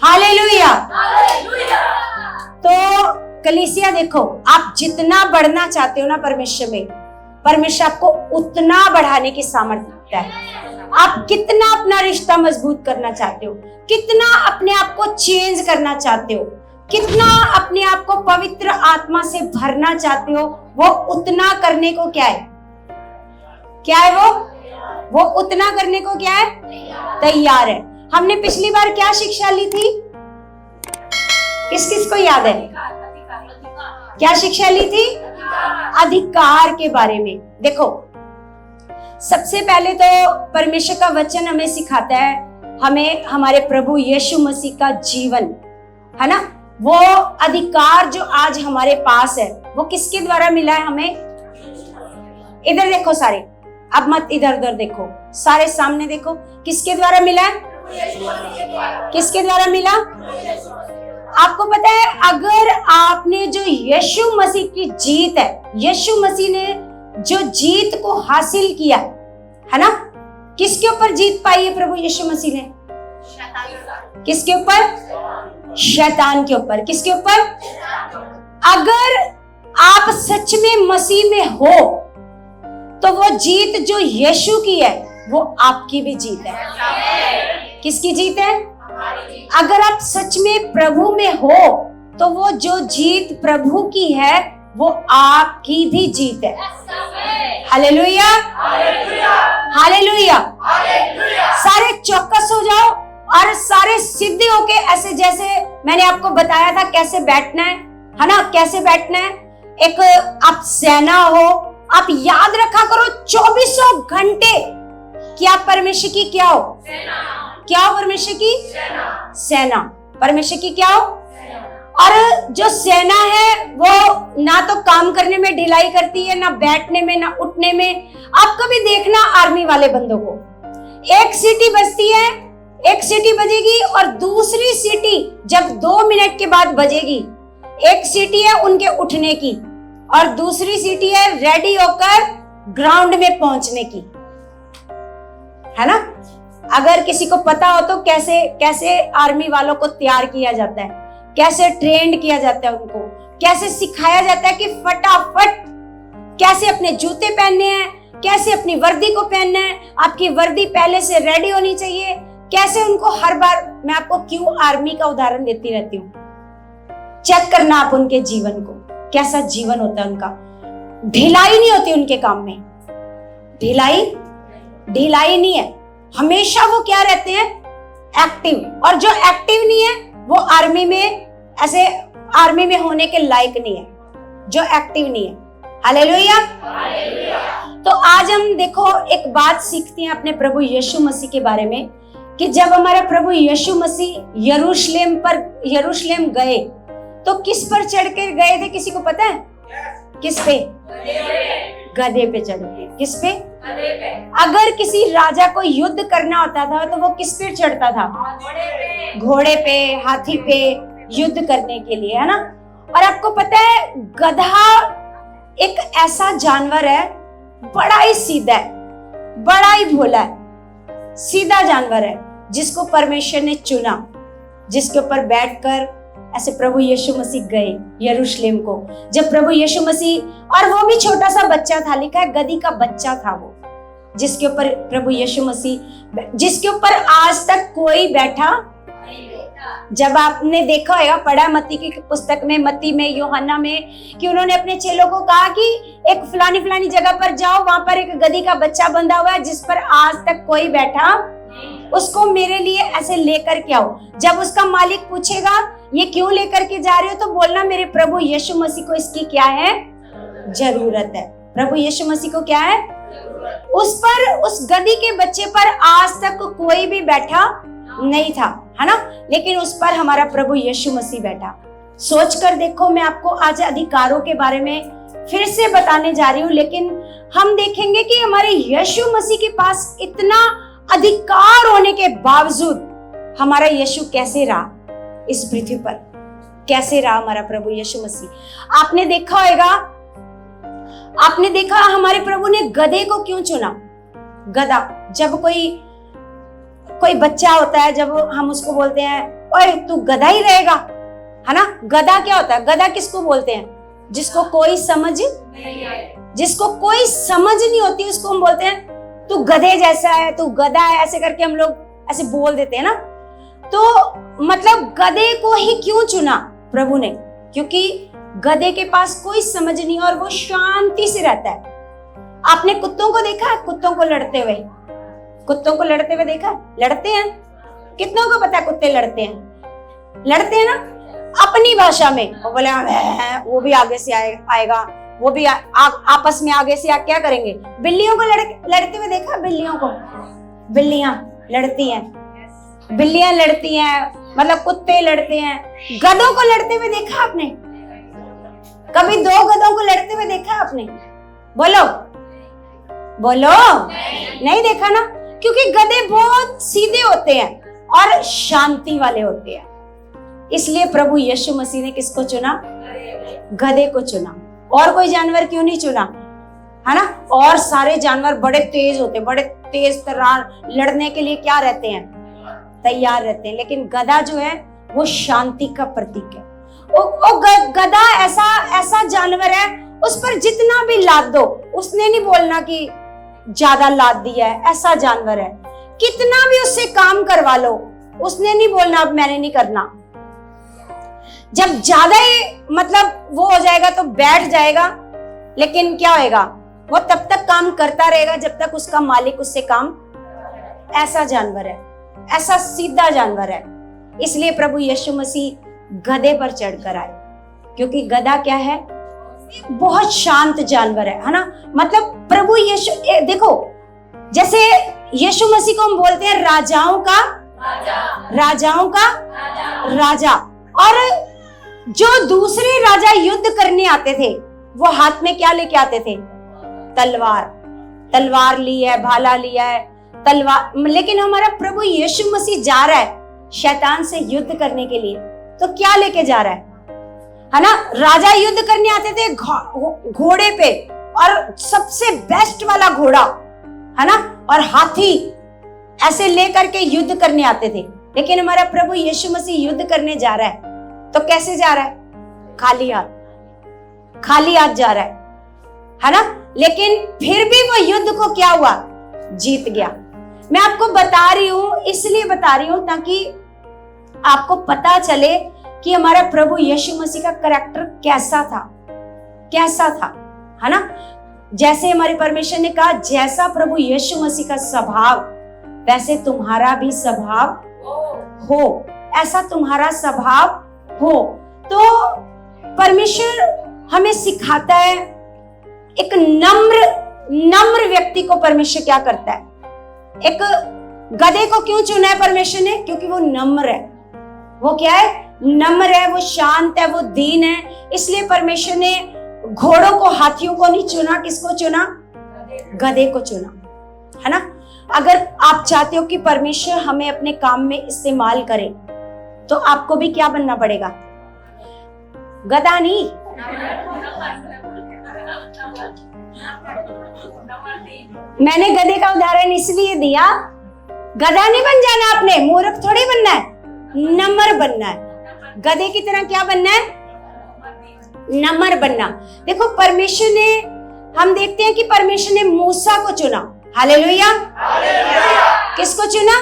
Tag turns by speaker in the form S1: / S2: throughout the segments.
S1: Hallelujah. तो कलीसिया देखो, आप जितना बढ़ना चाहते हो ना परमेश्वर में, परमेश्वर आपको उतना बढ़ाने की सामर्थ्य देता है। आप कितना अपना रिश्ता मजबूत करना चाहते हो, कितना अपने आप को चेंज करना चाहते हो, कितना अपने आप को पवित्र आत्मा से भरना चाहते हो, वो उतना करने को क्या है, क्या है वो उतना करने को क्या है, तैयार है। हमने पिछली बार क्या शिक्षा ली थी, किस किस को याद है, क्या शिक्षा ली थी, अधिकार के बारे में। देखो, सबसे पहले तो परमेश्वर का वचन हमें सिखाता है, हमें हमारे प्रभु यीशु मसीह का जीवन है ना, वो अधिकार जो आज हमारे पास है वो किसके द्वारा मिला है हमें। इधर देखो सारे, अब मत इधर उधर देखो, सारे सामने देखो, किसके द्वारा मिला है, किसके द्वारा मिला। आपको पता है, अगर आपने जो यीशु मसीह की जीत है, यीशु मसीह ने जो जीत को हासिल किया है ना, किसके ऊपर जीत पाई है प्रभु यीशु मसीह ने, किसके ऊपर, शैतान के ऊपर। किसके ऊपर, अगर आप सच में मसीह में हो तो वो जीत जो यीशु की है वो आपकी भी जीत है। किसकी जीत है, अगर आप सच में प्रभु में हो तो वो जो जीत प्रभु की है वो आपकी भी जीत है। Hallelujah, hallelujah. सारे चौकस हो जाओ और सारे सिद्ध होके, ऐसे जैसे मैंने आपको बताया था कैसे बैठना है ना, कैसे बैठना है। एक आप सेना हो, आप याद रखा करो 24 घंटे कि आप परमेश्वर की क्या हो, क्या हो, परमेश्वर की सेना, परमेश्वर की क्या हो। और जो सेना है वो ना तो काम करने में ढिलाई करती है, ना बैठने में, ना उठने में। आप कभी देखना आर्मी वाले बंदों को, एक सीटी बजती है, एक सीटी बजेगी और दूसरी सीटी जब 2 मिनट के बाद बजेगी, एक सीटी है उनके उठने की और दूसरी सीटी है रेडी होकर ग्राउंड में पहुंचने की, है ना। अगर किसी को पता हो तो कैसे कैसे आर्मी वालों को तैयार किया जाता है, कैसे ट्रेंड किया जाता है, उनको कैसे सिखाया जाता है कि फटाफट कैसे अपने जूते पहनने हैं, कैसे अपनी वर्दी को पहनना है, आपकी वर्दी पहले से रेडी होनी चाहिए, कैसे उनको हर बार, मैं आपको क्यों आर्मी का उदाहरण देती रहती हूँ, चेक करना आप उनके जीवन को, कैसा जीवन होता है उनका। ढिलाई नहीं होती उनके काम में, ढिलाई नहीं है, हमेशा वो क्या रहते हैं, एक्टिव। और जो एक्टिव नहीं है वो आर्मी में, ऐसे आर्मी में होने के लायक नहीं है, जो एक्टिव नहीं है। हालेलुया। तो आज हम देखो एक बात सीखते हैं अपने प्रभु यीशु मसीह के बारे में, कि जब हमारा प्रभु यीशु मसीह यरूशलेम गए तो किस पर चढ़ कर गए थे, किसी को पता है, किस पे, गधे पे चढ़ गए। किस पे, अगर किसी राजा को युद्ध करना होता था तो वो किस पे चढ़ता था, घोड़े पे, हाथी पे, युद्ध करने के लिए, है ना। और आपको पता है गधा एक ऐसा जानवर है, बड़ा ही सीधा है, बड़ा ही भोला है, सीधा जानवर है, जिसको परमेश्वर ने चुना, जिसके ऊपर बैठकर ऐसे प्रभु यीशु मसीह गए यरूशलेम को। जब प्रभु यीशु मसीह, और वो भी छोटा सा बच्चा था, लिखा है गधी का बच्चा था वो, जिसके ऊपर प्रभु यीशु मसीह, जिसके ऊपर आज तक कोई बैठा। जब आपने देखा होगा, पढ़ा मत्ती की पुस्तक में, मत्ती में, यूहन्ना में, कि उन्होंने अपने चेलों को कहा कि एक फलानी जगह पर जाओ, वहां पर एक गधी का बच्चा बंधा हुआ है जिस पर आज तक कोई बैठा, उसको मेरे लिए ऐसे लेकर के आओ। जब उसका मालिक पूछेगा ये क्यों लेकर के जा रहे हो, तो बोलना मेरे प्रभु यीशु मसीह को इसकी क्या है, जरूरत है। प्रभु यीशु मसीह को क्या है, उस पर, उस गधी के बच्चे पर आज तक कोई भी बैठा नहीं था, है ना, लेकिन उस पर हमारा प्रभु यीशु मसीह बैठा। सोच कर देखो, मैं आपको आज अधिकारों के बारे में फिर से बताने जा रही हूँ, लेकिन हम देखेंगे कि हमारे यीशु मसीह के पास इतना अधिकार होने के बावजूद हमारा यीशु कैसे रहा इस पृथ्वी पर, कैसे रहा हमारा प्रभु यीशु मसीह। आपने देखा होगा, आपने देखा हमारे प्रभु ने गधे को क्यों चुना। गधा, जब कोई कोई बच्चा होता है, जब हम उसको बोलते हैं ओए तू गधा ही रहेगा, है ना। गधा क्या होता है? गधा किसको बोलते हैं? जिसको कोई समझ नहीं होती, उसको हम बोलते हैं तू गधे जैसा है, तू गधा है, ऐसे करके हम लोग ऐसे बोल देते हैं ना। तो मतलब गधे को ही क्यों चुना प्रभु ने? क्योंकि गधे के पास कोई समझ नहीं और वो शांति से रहता है। आपने कुत्तों को देखा है? कुत्तों को लड़ते हुए देखा है? लड़ते हैं। कितनों को पता है कुत्ते लड़ते हैं ना, अपनी भाषा में। वो बोले वो भी आगे से आएगा, वो भी आपस में आगे से क्या करेंगे? बिल्लियों को लड़ते हुए देखा? बिल्लियां लड़ती हैं, मतलब कुत्ते लड़ते हैं। गधों को लड़ते हुए देखा आपने? कभी 2 गधों को लड़ते हुए देखा आपने? बोलो नहीं देखा ना, क्योंकि गधे बहुत सीधे होते हैं और शांति वाले होते हैं। इसलिए प्रभु यीशु मसीह ने किसको चुना? गधे को चुना। और कोई जानवर क्यों नहीं चुना, है ना? और सारे जानवर बड़े तेज होते, बड़े तेज तर्रार, लड़ने के लिए क्या रहते हैं? तैयार रहते हैं। लेकिन गधा जो है वो शांति का प्रतीक है। गधा ऐसा जानवर है, उस पर जितना भी लाद दो, उसने नहीं बोलना कि ज्यादा लाद दिया है। ऐसा जानवर है, कितना भी उससे काम करवा लो, उसने नहीं बोलना अब मैंने नहीं करना। जब ज्यादा ही मतलब वो हो जाएगा तो बैठ जाएगा, लेकिन क्या होएगा? वो तब तक काम करता रहेगा जब तक उसका मालिक उससे काम। ऐसा जानवर है, ऐसा सीधा जानवर है। इसलिए प्रभु यीशु मसीह गधे पर चढ़कर आए, क्योंकि गधा क्या है? बहुत शांत जानवर है ना। मतलब प्रभु यीशु, देखो जैसे यीशु मसीह को हम बोलते हैं राजाओं का राजा। और जो दूसरे राजा युद्ध करने आते थे, वो हाथ में क्या लेके आते थे? तलवार ली है, भाला लिया है, तलवार। लेकिन हमारा प्रभु यीशु मसीह जा रहा है शैतान से युद्ध करने के लिए, तो क्या लेके जा रहा है ना? राजा युद्ध करने आते थे घोड़े पे, और सबसे बेस्ट वाला घोड़ा, है ना, और हाथी ऐसे लेकर के युद्ध करने आते थे। लेकिन हमारा प्रभु यीशु मसीह युद्ध करने जा रहा है तो कैसे जा रहा है? खाली हाथ जा रहा है ना। लेकिन फिर भी वो युद्ध को क्या हुआ? जीत गया। मैं आपको बता रही हूं, इसलिए बता रही हूं ताकि आपको पता चले कि हमारा प्रभु यीशु मसीह का कैरेक्टर कैसा था, है ना। जैसे हमारे परमेश्वर ने कहा, जैसा प्रभु यीशु मसीह का स्वभाव वैसे तुम्हारा भी स्वभाव हो, ऐसा तुम्हारा स्वभाव हो। तो परमेश्वर हमें सिखाता है, एक नम्र व्यक्ति को परमेश्वर क्या करता है? एक गधे को क्यों चुना है परमेश्वर ने? क्योंकि वो नम्र है। वो क्या है? नम्र है, वो शांत है, वो दीन है। इसलिए परमेश्वर ने घोड़ों को, हाथियों को नहीं चुना। किसको चुना? गधे को चुना, है ना। अगर आप चाहते हो कि परमेश्वर हमें अपने काम में इस्तेमाल करे, तो आपको भी क्या बनना पड़ेगा? गधा नहीं। मैंने गधे का उदाहरण इसलिए दिया, गधा नहीं बन जाना आपने, मूर्ख थोड़ी बनना है, नम्र बनना है। गधे की तरह क्या बनना है? नम्र बनना। देखो परमेश्वर ने, हम देखते हैं कि परमेश्वर ने मूसा को चुना। हालेलुया। किसको चुना?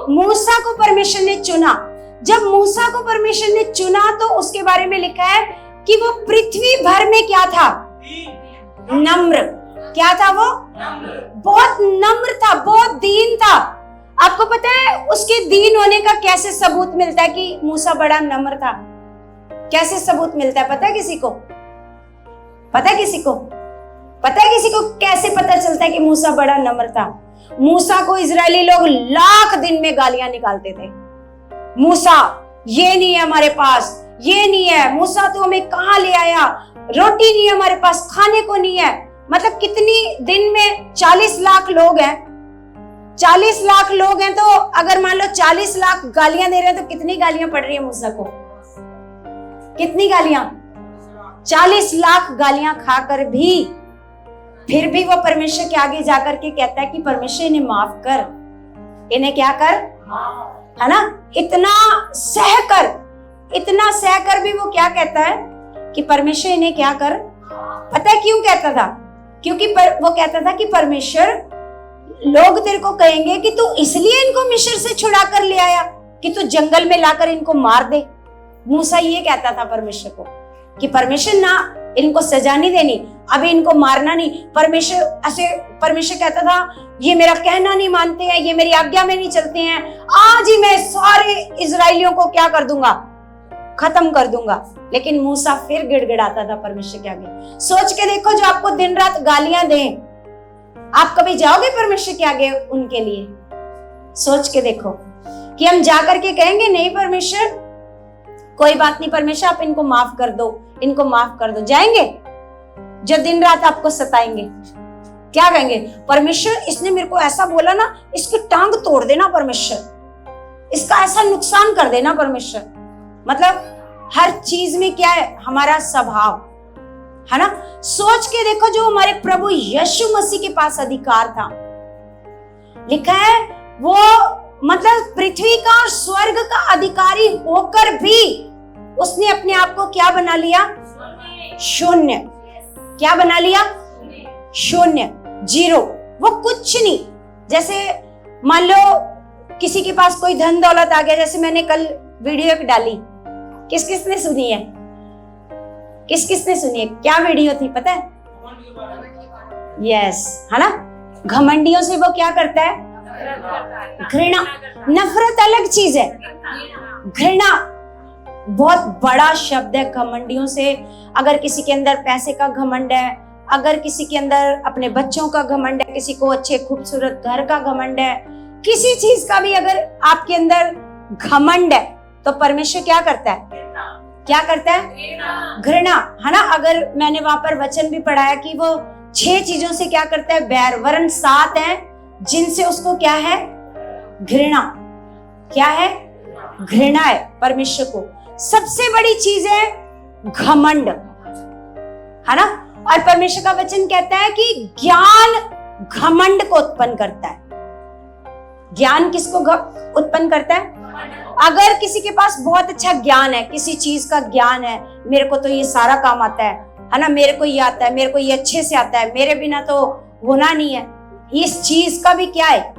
S1: मूसा को परमेश्वर ने चुना। जब मूसा को परमेश्वर ने चुना तो उसके बारे में लिखा है कि वो पृथ्वी भर में क्या था? नम्र। क्या था वो? बहुत नम्र था, बहुत दीन था। आपको पता है उसके दीन होने का कैसे सबूत मिलता है कि मूसा बड़ा नम्र था? कैसे सबूत मिलता है? पता है किसी को? किसी को कैसे पता चलता है कि मूसा बड़ा नम्र था? मूसा को इजरायली लोग लाख दिन में गालियां निकालते थे। मूसा, ये नहीं है हमारे पास, ये नहीं है, मूसा तो हमें कहां ले आया, रोटी नहीं है हमारे पास, खाने को नहीं है। मतलब कितनी दिन में 40 लाख लोग हैं, 40 लाख लोग हैं, तो अगर मान लो 40 लाख गालियां दे रहे हैं तो कितनी गालियां पड़ रही है मूसा को? कितनी गालियां? 40 लाख गालियां खाकर भी फिर भी वो परमेश्वर के आगे जाकर के कहता है कि परमेश्वर ने माफ कर, इन्हें क्या कर, है ना, इतना सहकर भी वो क्या कहता है कि परमेश्वर इन्हें क्या कर। पता है क्यों कहता था? क्योंकि वो कहता था कि परमेश्वर, लोग तेरे को कहेंगे कि तू इसलिए इनको मिस्र से छुड़ा कर ले आया कि तू जंगल में लाकर इनको मार दे। मूसा ये कहता था परमेश्वर को कि परमेश्वर ना इनको सजा नहीं देनी, अभी इनको मारना नहीं। परमेश्वर कहता था ये मेरा कहना नहीं मानते हैं, ये मेरी आज्ञा में नहीं चलते हैं, आज ही मैं सारे इजराइलियों को क्या कर दूंगा, खत्म कर दूंगा। लेकिन मूसा फिर गिड़गिड़ाता था परमेश्वर के आगे। सोच के देखो, जो आपको दिन रात गालियां दें, आप कभी जाओगे परमेश्वर के आगे उनके लिए? सोच के देखो कि हम जाकर के कहेंगे नहीं परमेश्वर, कोई बात नहीं परमेश्वर, आप इनको माफ कर दो, इनको माफ कर दो। जाएंगे? जो दिन रात आपको सताएंगे, क्या कहेंगे? परमेश्वर, इसने मेरे को ऐसा बोला ना, इसकी टांग तोड़ देना परमेश्वर, इसका ऐसा नुकसान कर देना परमेश्वर। मतलब हर चीज में क्या है हमारा स्वभाव, है ना। सोच के देखो, जो हमारे प्रभु यीशु मसीह के पास अधिकार था, लिखा है वो मतलब पृथ्वी का और स्वर्ग का अधिकारी होकर भी उसने अपने आप को क्या बना लिया? शून्य। क्या बना लिया? शून्य, जीरो। वो कुछ नहीं। जैसे मान लो किसी के पास कोई धन दौलत आ गया, जैसे मैंने कल वीडियो डाली, किस किसने सुनी है? किस किसने सुनी है? क्या वीडियो थी पता है? यस, है ना। घमंडियों से वो क्या करता है? घृणा। नफरत अलग चीज है, घृणा बहुत बड़ा शब्द है। घमंडियों से, अगर किसी के अंदर पैसे का घमंड है, अगर किसी के अंदर अपने बच्चों का घमंड है, किसी को अच्छे खूबसूरत घर का घमंड है, किसी चीज का भी अगर आपके अंदर घमंड है, तो परमेश्वर क्या करता है? क्या करता है? घृणा, है ना। अगर मैंने वहां पर वचन भी पढ़ाया कि वो 6 चीजों से क्या करता है? बैर। वरन 7 है जिनसे उसको क्या है? घृणा। क्या है? घृणा है परमेश्वर को। सबसे बड़ी चीज है घमंड, है ना। और परमेश्वर का वचन कहता है कि ज्ञान घमंड को उत्पन्न करता है। ज्ञान किसको उत्पन्न करता है? अगर किसी के पास बहुत अच्छा ज्ञान है, किसी चीज का ज्ञान है, मेरे को तो ये सारा काम आता है ना, मेरे को ये आता है, मेरे को ये अच्छे से आता है, मेरे बिना तो होना नहीं है, इस चीज का भी क्या है?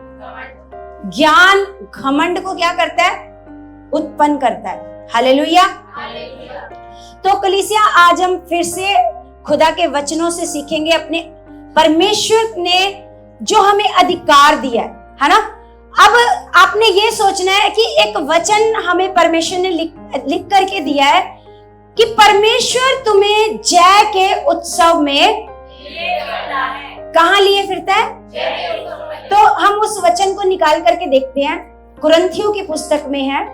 S1: ज्ञान घमंड को क्या करता है? उत्पन्न करता है। हालेलुया। तो कलीसिया, आज हम फिर से खुदा के वचनों से सीखेंगे अपने परमेश्वर ने जो हमें अधिकार दिया है ना। अब आपने ये सोचना है कि एक वचन हमें परमेश्वर ने लिख करके दिया है कि परमेश्वर तुम्हें जय के उत्सव में कहां लिए फिरता है? तो हम उस वचन को निकाल करके देखते हैं। कुरिन्थियों की पुस्तक में है,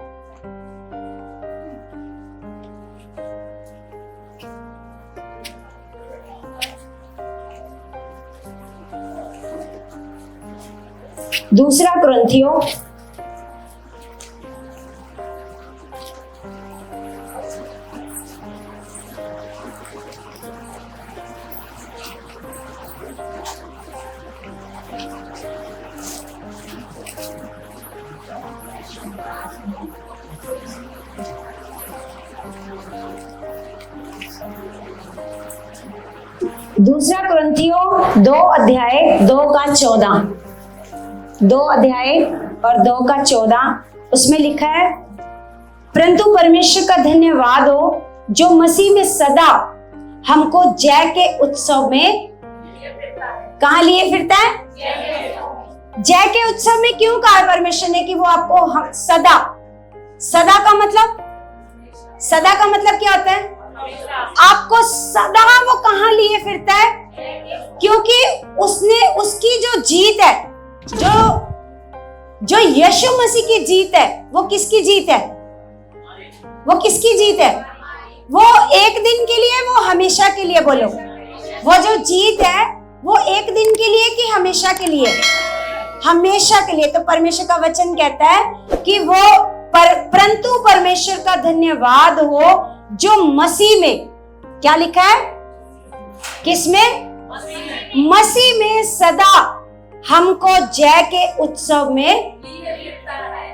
S1: दूसरा कुरिन्थियों दूसरा कुरिन्थियों 2 अध्याय 2 का 14, 2 अध्याय और 2 का 14, उसमें लिखा है, परंतु परमेश्वर का धन्यवाद हो जो मसीह में सदा हमको जय के उत्सव में कहां लिए फिरता है? जय के उत्सव में। क्यों कहा परमेश्वर ने कि वो आपको सदा, सदा का मतलब, सदा का मतलब क्या होता है? आपको सदा वो कहां लिए फिरता है? क्योंकि उसने, उसकी जो जीत है, जो यीशु मसीह की जीत है, वो किसकी जीत है? वो किसकी जीत है? वो एक दिन के लिए, वो हमेशा के लिए। बोलो, वो जो जीत है वो एक दिन के लिए कि हमेशा के लिए? हमेशा के लिए। तो परमेश्वर का वचन कहता है कि वो परंतु परमेश्वर का धन्यवाद हो जो मसीह में, क्या लिखा है? किसमें? मसीह में सदा हमको जय के उत्सव में,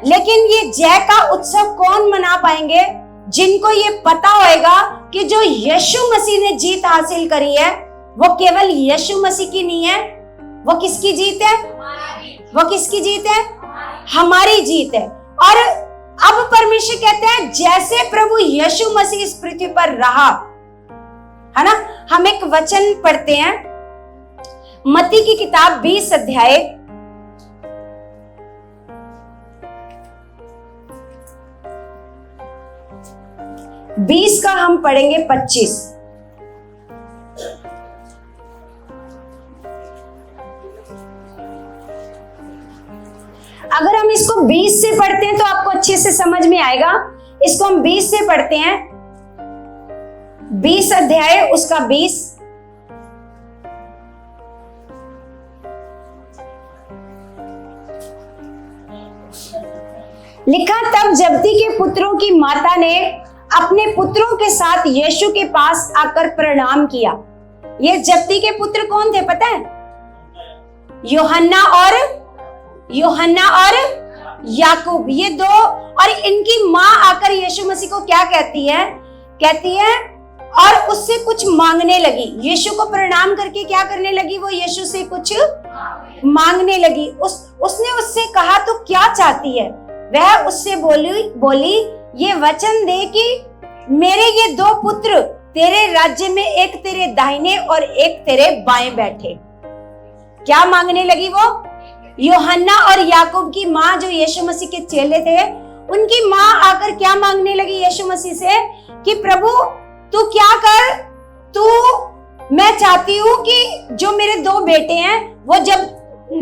S1: लेकिन ये जय का उत्सव कौन मना पाएंगे? जिनको ये पता होएगा कि जो यीशु मसीह ने जीत हासिल करी है वो केवल यीशु मसीह की नहीं है। वो किसकी जीत है? वो किसकी जीत है? हमारी जीत है। और अब परमेश्वर कहते हैं जैसे प्रभु यीशु मसीह इस पृथ्वी पर रहा, है ना। हम एक वचन पढ़ते हैं, मत्ती की किताब 20 अध्याय 20 का हम पढ़ेंगे 25। अगर हम इसको 20 से पढ़ते हैं तो आपको अच्छे से समझ में आएगा। इसको हम 20 से पढ़ते हैं, 20 अध्याय उसका 20। लिखा, तब जब्दी के पुत्रों की माता ने अपने पुत्रों के साथ यीशु के पास आकर प्रणाम किया। ये जब्दी के पुत्र कौन थे पता है? यूहन्ना और याकूब, ये दो। और इनकी माँ आकर यीशु मसीह को क्या कहती है? कहती है और उससे कुछ मांगने लगी। यीशु को प्रणाम करके क्या करने लगी? वो यीशु से कुछ मांगने लगी। उसने उससे कहा तो क्या चाहती है? वह उससे बोली ये वचन दे कि मेरे ये दो पुत्र तेरे राज्य में एक तेरे दाहिने और एक तेरे बाएं बैठे। क्या मांगने लगी वो? यूहन्ना और याकूब की माँ जो यीशु मसीह के चेले थे, उनकी माँ आकर क्या मांगने लगी यीशु मसीह से कि प्रभु तू क्या कर, मैं चाहती हूँ कि जो मेरे दो बेटे हैं वो जब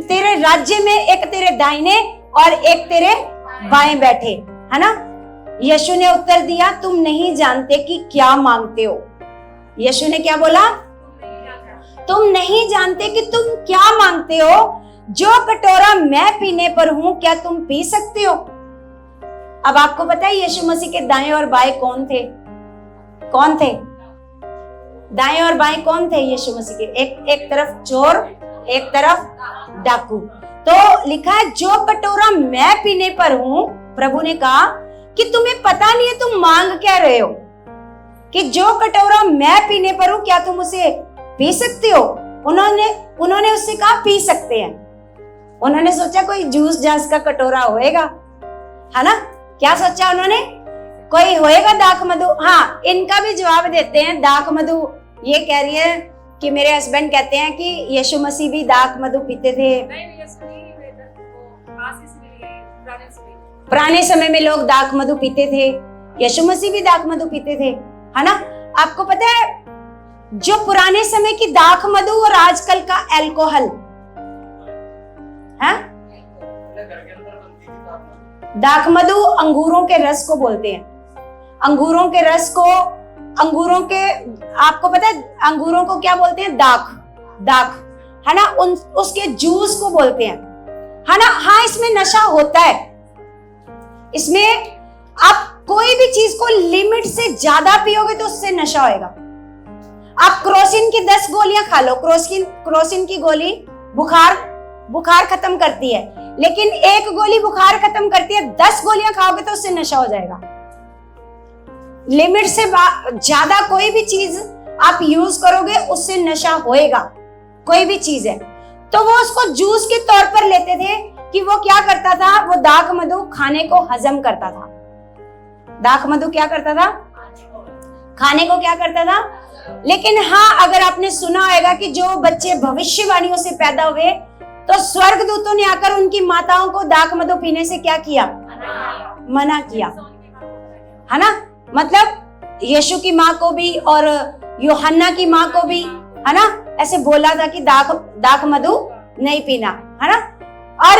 S1: तेरे राज्य में एक तेरे दाहिने और एक तेरे बाएं बैठे, है ना। यीशु ने उत्तर दिया तुम नहीं जानते कि क्या मांगते हो। यीशु ने क्या बोला? तुम नहीं जानते कि तुम क्या मांगते हो। जो कटोरा मैं पीने पर हूं क्या तुम पी सकते हो? अब आपको पता है यीशु मसीह के दाएं और बाएं कौन थे? कौन थे दाएं और बाएं? कौन थे यीशु मसीह के? एक तरफ चोर, एक तरफ डाकू। तो लिखा है जो कटोरा मैं पीने पर हूं, प्रभु ने कहा कि तुम्हें पता नहीं है तुम मांग क्या रहे हो, कि जो कटोरा मैं पीने पर हूं क्या तुम उसे पी सकते हो? उन्होंने उससे कहा पी सकते हैं। उन्होंने सोचा कोई जूस जास का कटोरा होएगा, है ना। क्या सोचा उन्होंने? कोई होएगा दाख मधु। हाँ, इनका भी जवाब देते हैं दाख मधु। ये कह रही है कि मेरे हस्बैंड कहते हैं कि यीशु मसीह भी दाख मधु पीते थे। पुराने समय में लोग दाख मधु पीते थे, यीशु मसीह भी दाख मधु पीते थे, है ना। आपको पता है जो पुराने समय की दाख मधु और आजकल का अल्कोहल है, दाख मधु अंगूरों के रस को बोलते हैं। अंगूरों के रस को, आपको पता है अंगूरों को क्या बोलते हैं? दाख, है ना। उसके जूस को बोलते हैं, है ना। हाँ, इसमें नशा होता है। इसमें आप कोई भी चीज को लिमिट से ज्यादा पियोगे तो उससे नशा होएगा। आप क्रोसिन की 10 गोलियां खा लो, क्रोसिन की गोली बुखार खत्म करती है, लेकिन एक गोली बुखार खत्म करती है, 10 गोलियां खाओगे तो उससे नशा हो जाएगा। लिमिट से ज्यादा कोई भी चीज आप यूज करोगे उससे नशा होएगा, कोई भी चीज है। तो वो उसको जूस के तौर पर लेते थे कि वो क्या करता था? वो दाख मधु खाने को हजम करता था। दाख मधु क्या करता था? खाने को क्या करता था? लेकिन हाँ, अगर आपने सुना होगा कि जो बच्चे भविष्यवाणियों से पैदा हुए तो स्वर्गदूतों ने आकर उनकी माताओं को दाख मधु पीने से क्या किया? मना किया, है ना। मतलब यीशु की माँ को भी और यूहन्ना की माँ को भी, है ना, ऐसे बोला था कि दाख मधु नहीं पीना, है ना। और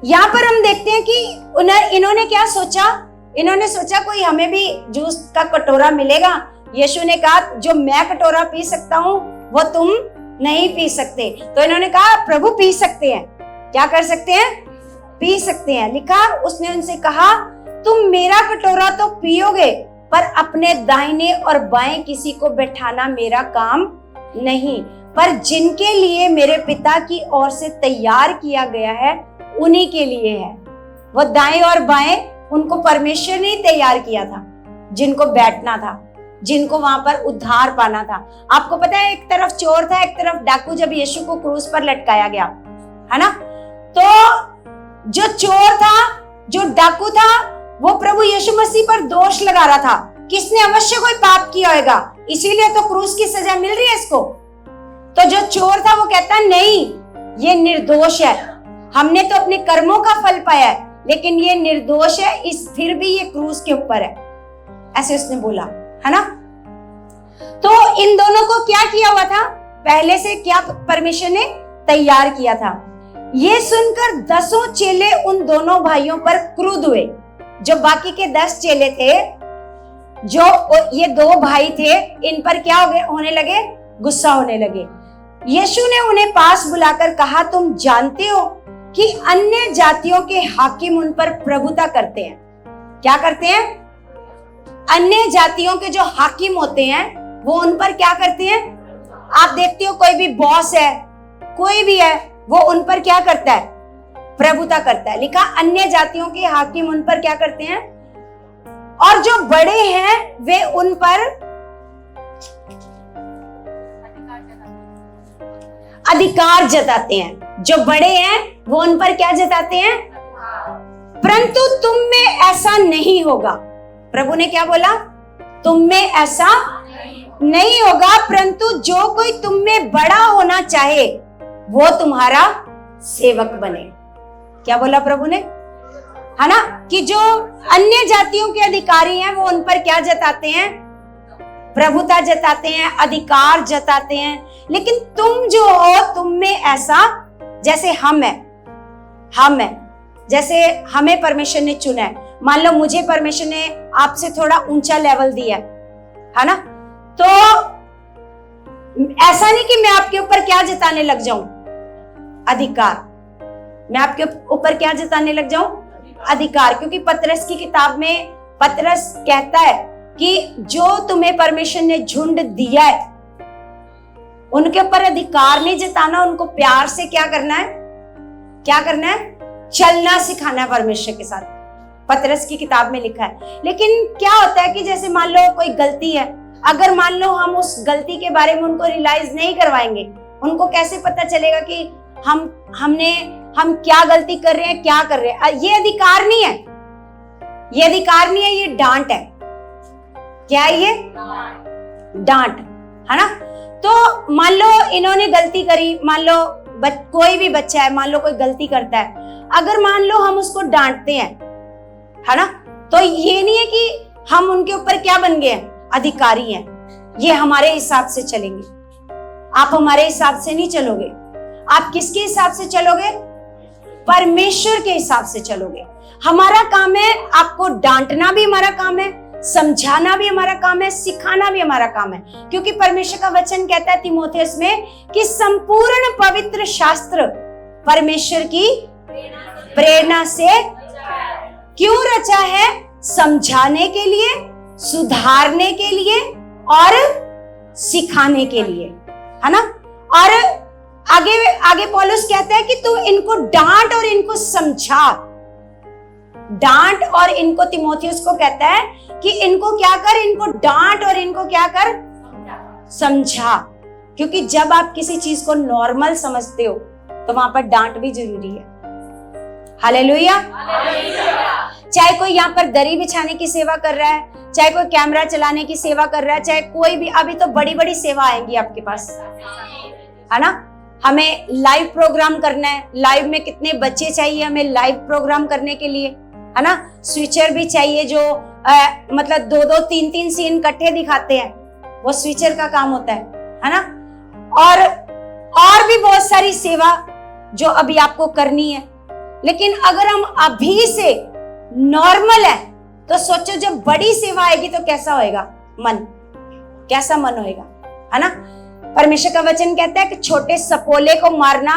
S1: यहाँ पर हम देखते हैं कि इन्होंने क्या सोचा? इन्होंने सोचा कोई हमें भी जूस का कटोरा मिलेगा। यीशु ने कहा जो मैं कटोरा पी सकता हूँ वो तुम नहीं पी सकते। तो इन्होंने कहा प्रभु पी सकते हैं। क्या कर सकते हैं? पी सकते हैं। लिखा, उसने उनसे कहा तुम मेरा कटोरा तो पियोगे पर अपने दाहिने और बाएं किसी को बैठाना मेरा काम नहीं। पर जिनके लिए मेरे पिता की ओर से तैयार किया गया है उन्हीं के लिए है। वो दाएं और बाएं उनको परमेश्वर ने ही तैयार किया था, जिनको बैठना था, जिनको वहां पर उद्धार पाना था। आपको पता है, एक तरफ चोर था, एक तरफ डाकू, जब यीशु को क्रूस पर लटकाया गया, है ना। तो जो चोर था, जो डाकू था, वो प्रभु यीशु मसीह पर दोष लगा रहा था कि इसने अवश्य कोई पाप किया होगा, इसीलिए तो क्रूस की सजा मिल रही है इसको। तो जो चोर था वो कहता नहीं, ये निर्दोष है, हमने तो अपने कर्मों का फल पाया है, लेकिन ये निर्दोष है, इस फिर भी ये क्रूस के ऊपर है, ऐसे उसने बोला, है ना। तो इन दोनों को क्या किया हुआ था, पहले से क्या परमेश्वर ने तैयार किया था। ये सुनकर 10 चेले उन दोनों भाइयों पर क्रुद्ध हुए। जो बाकी के 10 चेले थे, जो ये 2 भाई थे, इन पर क्या होने लगे, गुस्सा होने लगे। यीशु ने उन्हें पास बुलाकर कहा, तुम जानते हो कि अन्य जातियों के हाकिम उन पर प्रभुता करते हैं। क्या करते हैं? अन्य जातियों के जो हाकिम होते हैं वो उन पर क्या करते हैं? आप देखते हो कोई भी बॉस है, कोई भी है, वो उन पर क्या करता है? प्रभुता करता है। लिखा अन्य जातियों के हाकिम उन पर क्या करते हैं, और जो बड़े हैं वे उन पर अधिकार जताते हैं। जो बड़े हैं वो उन पर क्या जताते हैं? परंतु तुम में ऐसा नहीं होगा। प्रभु ने क्या बोला? तुम में ऐसा नहीं होगा, परंतु जो कोई तुम में बड़ा होना चाहे वो तुम्हारा सेवक बने। क्या बोला प्रभु ने? है ना, कि जो अन्य जातियों के अधिकारी हैं वो उन पर क्या जताते हैं? प्रभुता जताते हैं, अधिकार जताते हैं। लेकिन तुम जो हो, तुम में ऐसा, जैसे हम है, जैसे हमें परमेश्वर ने चुना है। मान लो मुझे परमेश्वर ने आपसे थोड़ा ऊंचा लेवल दिया है ना, तो ऐसा नहीं कि मैं आपके ऊपर क्या जताने लग जाऊं? अधिकार। मैं आपके ऊपर क्या जताने लग जाऊं? अधिकार। क्योंकि पतरस की किताब में पतरस कहता है कि जो तुम्हें परमेश्वर ने झुंड दिया है उनके ऊपर अधिकार नहीं जताना, उनको प्यार से क्या करना है? क्या करना है? चलना सिखाना है परमेश्वर के साथ। पतरस की किताब में लिखा है। लेकिन क्या होता है कि जैसे मान लो कोई गलती है, अगर मान लो हम उस गलती के बारे में उनको रियलाइज नहीं करवाएंगे, उनको कैसे पता चलेगा कि हम क्या गलती कर रहे हैं, क्या कर रहे हैं? ये अधिकार नहीं है, ये अधिकार नहीं है, ये डांट है। क्या है ये? डांट, है ना। तो मान लो इन्होंने गलती करी, मान लो कोई भी बच्चा है, मान लो कोई गलती करता है, अगर मान लो हम उसको डांटते हैं, है ना, तो ये नहीं है कि हम उनके ऊपर क्या बन गए हैं? अधिकारी हैं। ये हमारे हिसाब से चलेंगे, आप हमारे हिसाब से नहीं चलोगे। आप किसके हिसाब से चलोगे? परमेश्वर के हिसाब से चलोगे। हमारा काम है, आपको डांटना भी हमारा काम है, समझाना भी हमारा काम है, सिखाना भी हमारा काम है। क्योंकि परमेश्वर का वचन कहता है तीमुथियुस में कि संपूर्ण पवित्र शास्त्र परमेश्वर की प्रेरणा से क्यों रचा है? समझाने के लिए, सुधारने के लिए और सिखाने के लिए, है ना। और आगे पौलुस कहता है कि तू इनको डांट और इनको समझा। डांट और इनको, तीमुथियुस को कहता है कि इनको क्या कर? इनको डांट और इनको क्या कर? समझा। क्योंकि जब आप किसी चीज को नॉर्मल समझते हो तो वहां पर डांट भी जरूरी है। हालेलुया। चाहे कोई यहाँ पर दरी बिछाने की सेवा कर रहा है, चाहे कोई कैमरा चलाने की सेवा कर रहा है, चाहे कोई भी, अभी तो बड़ी बड़ी सेवा आएंगी आपके पास, है ना। हमें लाइव प्रोग्राम करना है, लाइव में कितने बच्चे चाहिए हमें लाइव प्रोग्राम करने के लिए, है ना। स्विचर भी चाहिए जो मतलब 2-2, 3-3 सीन इकट्ठे दिखाते हैं, वो स्विचर का काम होता है ना। और भी बहुत सारी सेवा जो अभी आपको करनी है। लेकिन अगर हम अभी से नॉर्मल है तो सोचो जब बड़ी सेवा आएगी तो कैसा होएगा मन, कैसा मन होएगा, है ना। परमेश्वर का वचन कहता है कि छोटे सपोले को मारना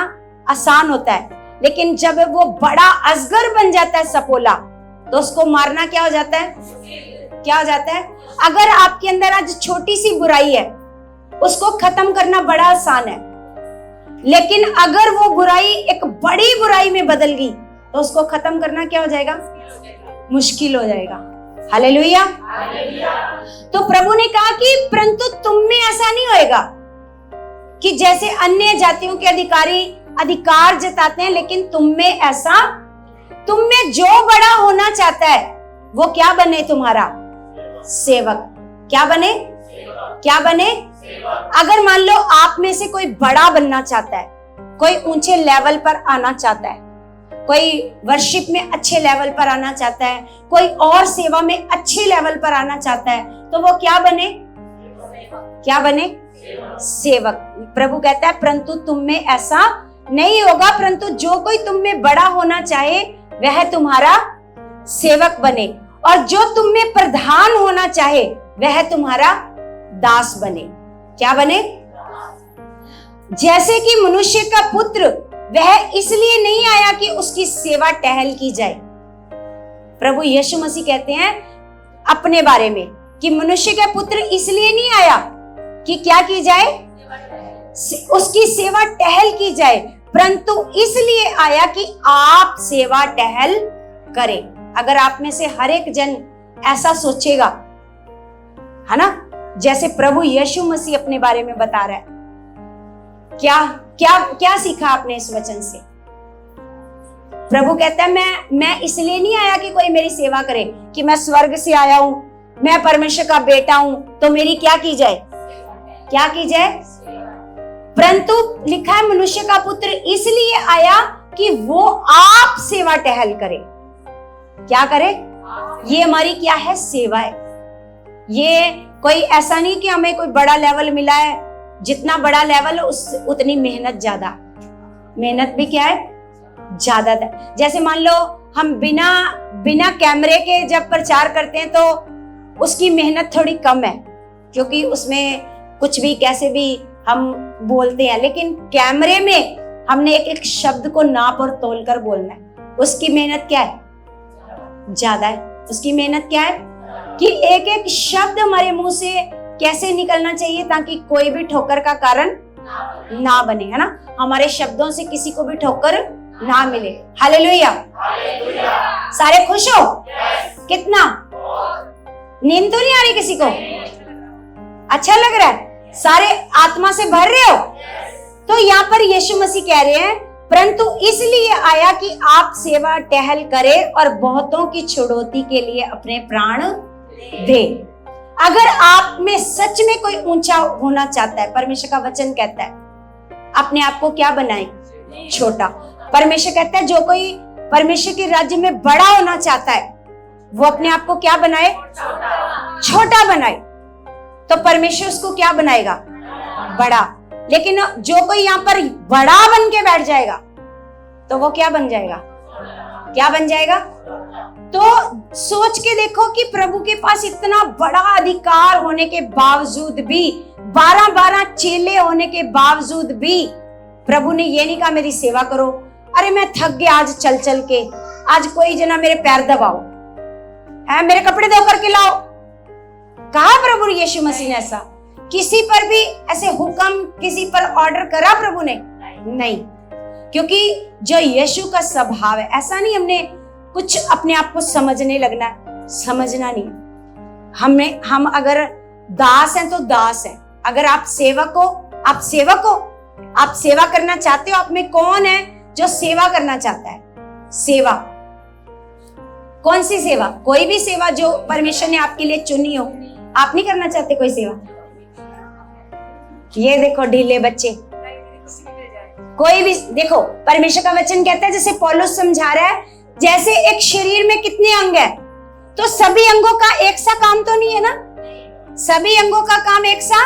S1: आसान होता है, लेकिन जब वो बड़ा अजगर बन जाता है सपोला, तो उसको मारना क्या हो जाता है? क्या हो जाता है? अगर आपके अंदर आज छोटी सी बुराई है, उसको खत्म करना बड़ा आसान है, लेकिन अगर वो बुराई एक बड़ी बुराई में बदल गई तो उसको खत्म करना क्या हो जाएगा? मुश्किल हो जाएगा। हालेलुया। तो प्रभु ने कहा कि परंतु तुम में ऐसा नहीं होएगा कि जैसे अन्य जातियों के अधिकारी अधिकार जताते हैं, लेकिन तुम में ऐसा, तुम में जो बड़ा होना चाहता है वो क्या बने? तुम्हारा सेवक। क्या बने? क्या बने? अगर मान लो आप में से कोई बड़ा बनना चाहता है, कोई ऊंचे लेवल पर आना चाहता है, कोई वर्शिप में अच्छे लेवल पर आना चाहता है, कोई और सेवा में अच्छे लेवल पर आना चाहता है, तो वो क्या बने? क्या बने? सेवक। प्रभु कहता है परंतु तुम में ऐसा नहीं होगा, परंतु जो कोई तुम में बड़ा होना चाहे वह तुम्हारा सेवक बने, और जो तुम में प्रधान होना चाहे वह तुम्हारा दास बने। क्या बने? जैसे कि मनुष्य का पुत्र वह इसलिए नहीं आया कि उसकी सेवा टहल की जाए। प्रभु यीशु मसीह कहते हैं अपने बारे में कि मनुष्य का पुत्र इसलिए नहीं आया कि क्या की जाए? उसकी सेवा टहल की जाए, परंतु इसलिए आया कि आप सेवा टहल करें। अगर आप में से हर एक जन ऐसा सोचेगा, है ना, जैसे प्रभु यीशु मसीह अपने बारे में बता रहा है, क्या क्या क्या सीखा आपने इस वचन से? प्रभु कहता है मैं इसलिए नहीं आया कि कोई मेरी सेवा करे, कि मैं स्वर्ग से आया हूं, मैं परमेश्वर का बेटा हूं, तो मेरी क्या की जाए? क्या की जाए? परंतु लिखा है मनुष्य का पुत्र इसलिए आया कि वो आप सेवा टहल करे। क्या करे? ये हमारी क्या है? सेवा है। ये कोई ऐसा नहीं कि हमें कोई बड़ा लेवल मिला है, जितना बड़ा लेवल उतनी मेहनत ज्यादा। मेहनत भी क्या है? ज्यादा है। जैसे मान लो हम बिना कैमरे के जब प्रचार करते हैं तो उसकी मेहनत थोड़ी कम है, क्योंकि उसमें कुछ भी कैसे भी हम बोलते हैं, लेकिन कैमरे में हमने एक एक शब्द को नाप और तोल कर बोलना है। उसकी मेहनत क्या है? ज्यादा है। उसकी मेहनत क्या है कि एक एक शब्द हमारे मुंह से कैसे निकलना चाहिए ताकि कोई भी ठोकर का कारण ना बने, है ना, हमारे शब्दों से किसी को भी ठोकर ना मिले। हालेलुया। सारे खुश हो? कितना? नींद तो नहीं आ रही किसी को? अच्छा लग रहा है? सारे आत्मा से भर रहे हो? तो यहाँ पर यीशु मसीह कह रहे हैं परंतु इसलिए आया कि आप सेवा टहल करें और बहुतों की छुड़ौती के लिए अपने प्राण दे। अगर आप में सच में कोई ऊंचा होना चाहता है, परमेश्वर का वचन कहता है अपने आप को क्या बनाए? छोटा। परमेश्वर कहता है जो कोई परमेश्वर के राज्य में बड़ा होना चाहता है वो अपने आप को क्या बनाए? छोटा बनाए। तो परमेश्वर उसको क्या बनाएगा? बड़ा। लेकिन जो कोई यहाँ पर बड़ा बन के बैठ जाएगा तो वो क्या बन जाएगा? क्या बन जाएगा? तो सोच के देखो कि प्रभु के पास इतना बड़ा अधिकार होने के बावजूद भी, 12-12 चेले होने के बावजूद भी प्रभु ने ये नहीं कहा मेरी सेवा करो, अरे मैं थक गया आज चल चल के, आज कोई जना मेरे पैर दबाओ, है मेरे कपड़े धो करके लाओ। कहा प्रभु यीशु मसीह ने ऐसा? किसी पर भी ऐसे हुक्म, किसी पर ऑर्डर करा प्रभु ने? नहीं, क्योंकि जो यीशु का स्वभाव है, ऐसा नहीं हमने कुछ अपने आप को समझने लगना, समझना नहीं। हम अगर दास हैं तो दास हैं, अगर आप सेवक हो, आप सेवक हो, आप सेवा करना चाहते हो। आप में कौन है जो सेवा करना चाहता है? सेवा। कौन सी सेवा? कोई भी सेवा जो परमेश्वर ने आपके लिए चुनी हो। आप नहीं करना चाहते कोई सेवा? ये देखो ढीले बच्चे, कोई भी देखो, परमेश्वर का वचन कहता है, जैसे पौलुस समझा रहा है, जैसे एक शरीर में कितने अंग है, तो सभी अंगों का एक सा काम तो नहीं है ना, सभी अंगों का काम एक सा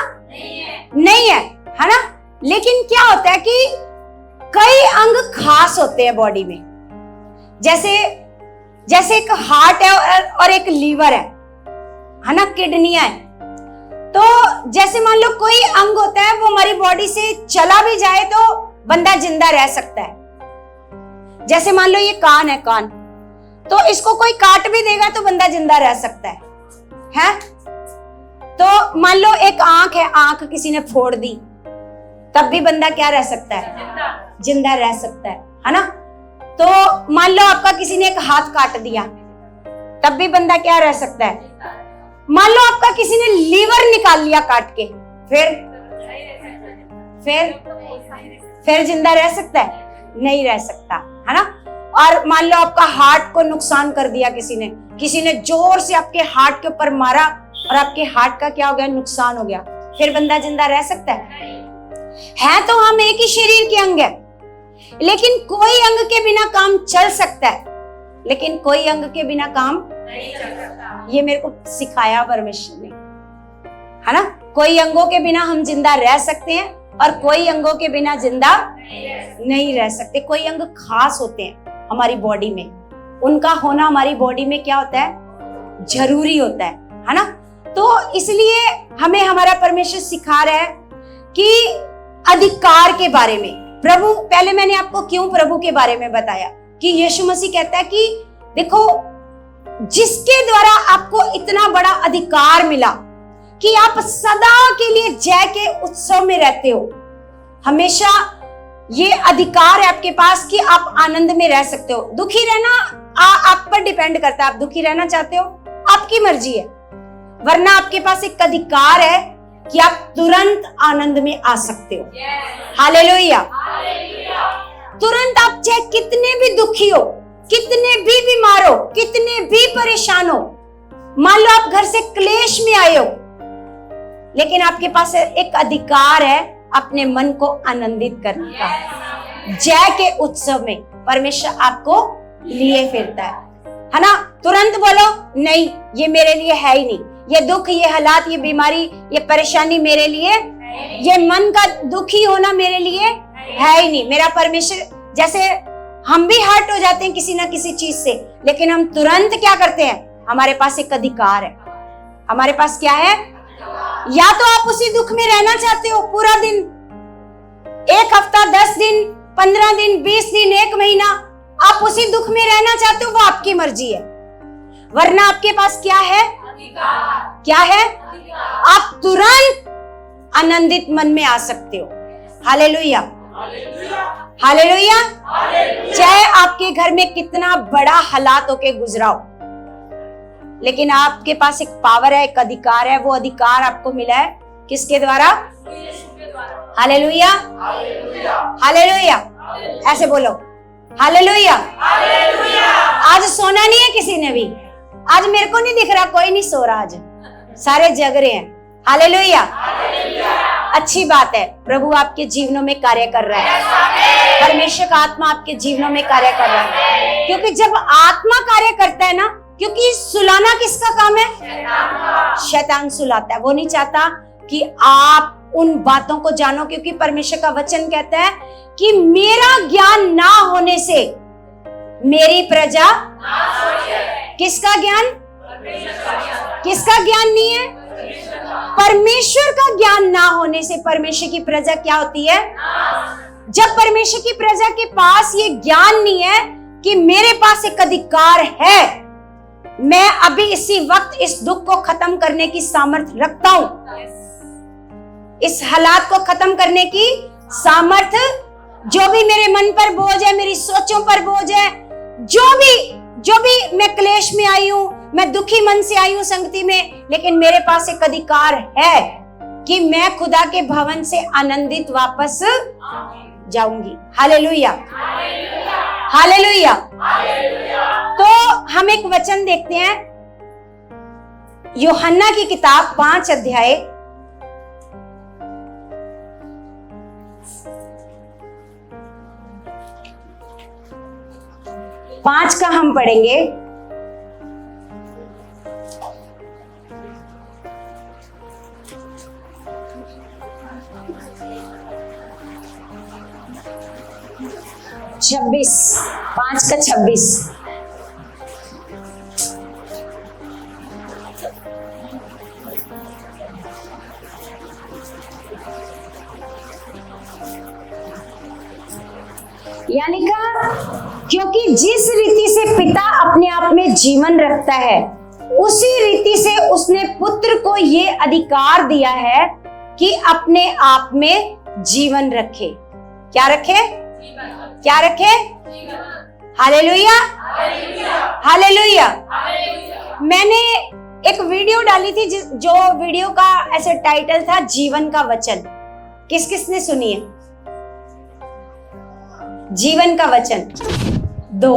S1: नहीं है, है ना। लेकिन क्या होता है कि कई अंग खास होते हैं बॉडी में, जैसे एक हार्ट है और एक लीवर है ना, किडनियां है। तो जैसे मान लो कोई अंग होता है वो हमारी बॉडी से चला भी जाए तो बंदा जिंदा रह सकता है। जैसे मान लो ये कान है, कान, तो इसको कोई काट भी देगा तो बंदा जिंदा रह सकता है? तो मान लो एक आंख है, आंख किसी ने फोड़ दी, तब भी बंदा क्या रह सकता है? जिंदा रह सकता है ना। तो मान लो आपका किसी ने एक हाथ काट दिया, तब भी बंदा क्या रह सकता है? मान लो आपका किसी ने लीवर निकाल लिया काट के, फिर जिंदा रह सकता है? नहीं रह सकता, है ना। और मान लो आपका हार्ट को नुकसान कर दिया किसी ने जोर से आपके हार्ट के ऊपर मारा और आपके हार्ट का क्या हो गया? नुकसान हो गया, फिर बंदा जिंदा रह सकता है तो हम एक ही शरीर के अंग है, लेकिन कोई अंग के बिना काम चल सकता है, लेकिन कोई अंग के बिना काम नहीं चल सकता। ये मेरे को सिखाया परमेश्वर ने, है ना। कोई अंगों के बिना हम जिंदा रह सकते हैं और कोई अंगों के बिना जिंदा नहीं रह सकते। कोई अंग खास होते हैं हमारी बॉडी में, उनका होना हमारी बॉडी में क्या होता है? जरूरी होता है ना। तो इसलिए हमें हमारा परमेश्वर सिखा रहा है कि अधिकार के बारे में। प्रभु, पहले मैंने आपको क्यों प्रभु के बारे में बताया कि यीशु मसीह कहता है कि देखो, जिसके द्वारा आपको इतना बड़ा अधिकार मिला कि आप सदा के लिए जय के उत्सव में रहते हो, हमेशा ये अधिकार है आपके पास कि आप आनंद में रह सकते हो। दुखी रहना आप पर डिपेंड करता है, आप दुखी रहना चाहते हो, आपकी मर्जी है, वरना आपके पास एक अधिकार है कि आप तुरंत आनंद में आ सकते हो। हालेलुया। तुरंत आप चाहे कितने भी दुखी हो, कितने भी बीमार हो, कितने भी परेशान हो, मान लो आप घर से क्लेश में आए हो, लेकिन आपके पास एक अधिकार है अपने मन को आनंदित करने का। जय के उत्सव में परमेश्वर आपको लिए फिरता है ना। तुरंत बोलो नहीं, ये मेरे लिए है ही नहीं, ये दुख, ये हालात, ये बीमारी, ये परेशानी मेरे लिए, ये मन का दुखी होना मेरे लिए है ही नहीं। मेरा परमेश्वर, जैसे हम भी हर्ट हो जाते हैं किसी ना किसी चीज से, लेकिन हम तुरंत क्या करते हैं? हमारे पास एक अधिकार है। हमारे पास क्या है? या तो आप उसी दुख में रहना चाहते हो पूरा दिन, एक हफ्ता, 10 दिन, 15 दिन, 20 दिन, 1 महीना, आप उसी दुख में रहना चाहते हो, वो आपकी मर्जी है। वरना आपके पास क्या है? क्या है? आप तुरंत आनंदित मन में आ सकते हो। Hallelujah, hallelujah. चाहे आपके घर में कितना बड़ा हालात होके गुजरा हो, लेकिन आपके पास एक पावर है, एक अधिकार है। वो अधिकार आपको मिला है किसके द्वारा? Hallelujah, hallelujah. ऐसे बोलो, हालेलुया। आज सोना नहीं है किसी ने भी, आज मेरे को नहीं दिख रहा, कोई नहीं सो रहा, आज सारे जग रहे हैं। हालेलुया। अच्छी बात है, प्रभु आपके जीवनों में कार्य कर रहा है, परमेश्वर का आत्मा आपके जीवनों में कार्य कर रहा है। क्योंकि जब आत्मा कार्य करता है ना, क्योंकि सुलाना किसका काम है? शैतान सुलाता है। वो नहीं चाहता कि आप उन बातों को जानो, क्योंकि परमेश्वर का वचन कहता है कि मेरा ज्ञान ना होने से मेरी प्रजा, किसका ज्ञान? किसका ज्ञान नहीं है? परमेश्वर का ज्ञान ना होने से परमेश्वर की प्रजा क्या होती है? जब परमेश्वर की प्रजा के पास ये ज्ञान नहीं है कि मेरे पास एक अधिकार है, मैं अभी इसी वक्त इस दुख को खत्म करने की सामर्थ्य रखता हूं, इस हालात को खत्म करने की सामर्थ्य, जो भी मेरे मन पर बोझ है, मेरी सोचों पर बोझ है, जो भी मैं क्लेश में आई हूं, मैं दुखी मन से आई हूं संगति में, लेकिन मेरे पास एक अधिकार है कि मैं खुदा के भवन से आनंदित वापस जाऊंगी। Hallelujah, hallelujah. तो हम एक वचन देखते हैं, यूहन्ना की किताब 5 अध्याय 5 का हम पढ़ेंगे। छब्बीस, 5 का 26। यानी का, क्योंकि जिस रीति से पिता अपने आप में जीवन रखता है, उसी रीति से उसने पुत्र को ये अधिकार दिया है कि अपने आप में जीवन रखे। क्या रखे? क्या रखे? Hallelujah, hallelujah. मैंने एक वीडियो डाली थी जो वीडियो का ऐसे टाइटल था जीवन का वचन। किस किस ने सुनी है? जीवन का वचन 2,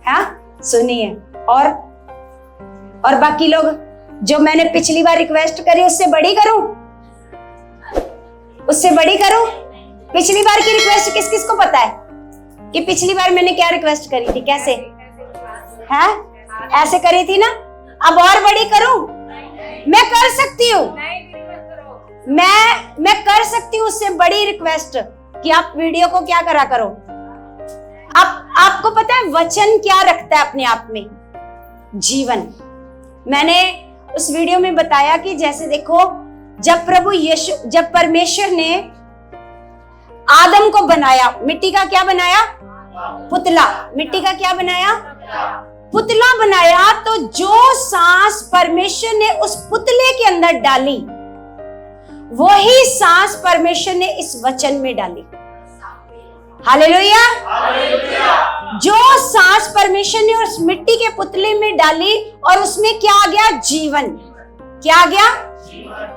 S1: हाँ सुनिए। और बाकी लोग जो मैंने पिछली बार रिक्वेस्ट करी उससे बड़ी करूं, उससे बड़ी करूं? पिछली बार की रिक्वेस्ट किस किस को पता है कि पिछली बार मैंने क्या रिक्वेस्ट करी थी? कैसे है? ऐसे करी थी ना? अब और बड़ी करूं? मैं कर सकती हूँ, मैं कर सकती हूँ उससे बड़ी रिक्वेस्ट कि आप वीडियो को क्या करा करो। आपको पता है वचन क्या रखता है अपने आप में? जीवन। मैंने उस वीडियो में बताया कि जैसे देखो, जब परमेश्वर ने आदम को बनाया, मिट्टी का क्या बनाया? पुतला। मिट्टी का क्या बनाया? पुतला बनाया। तो जो सांस परमेश्वर ने उस पुतले के अंदर डाली, वही सांस परमेश्वर ने इस वचन में डाली। हालेलुया। जो सांस परमेश्वर ने उस मिट्टी के पुतले में डाली और उसमें क्या आ गया? जीवन। क्या आ गया?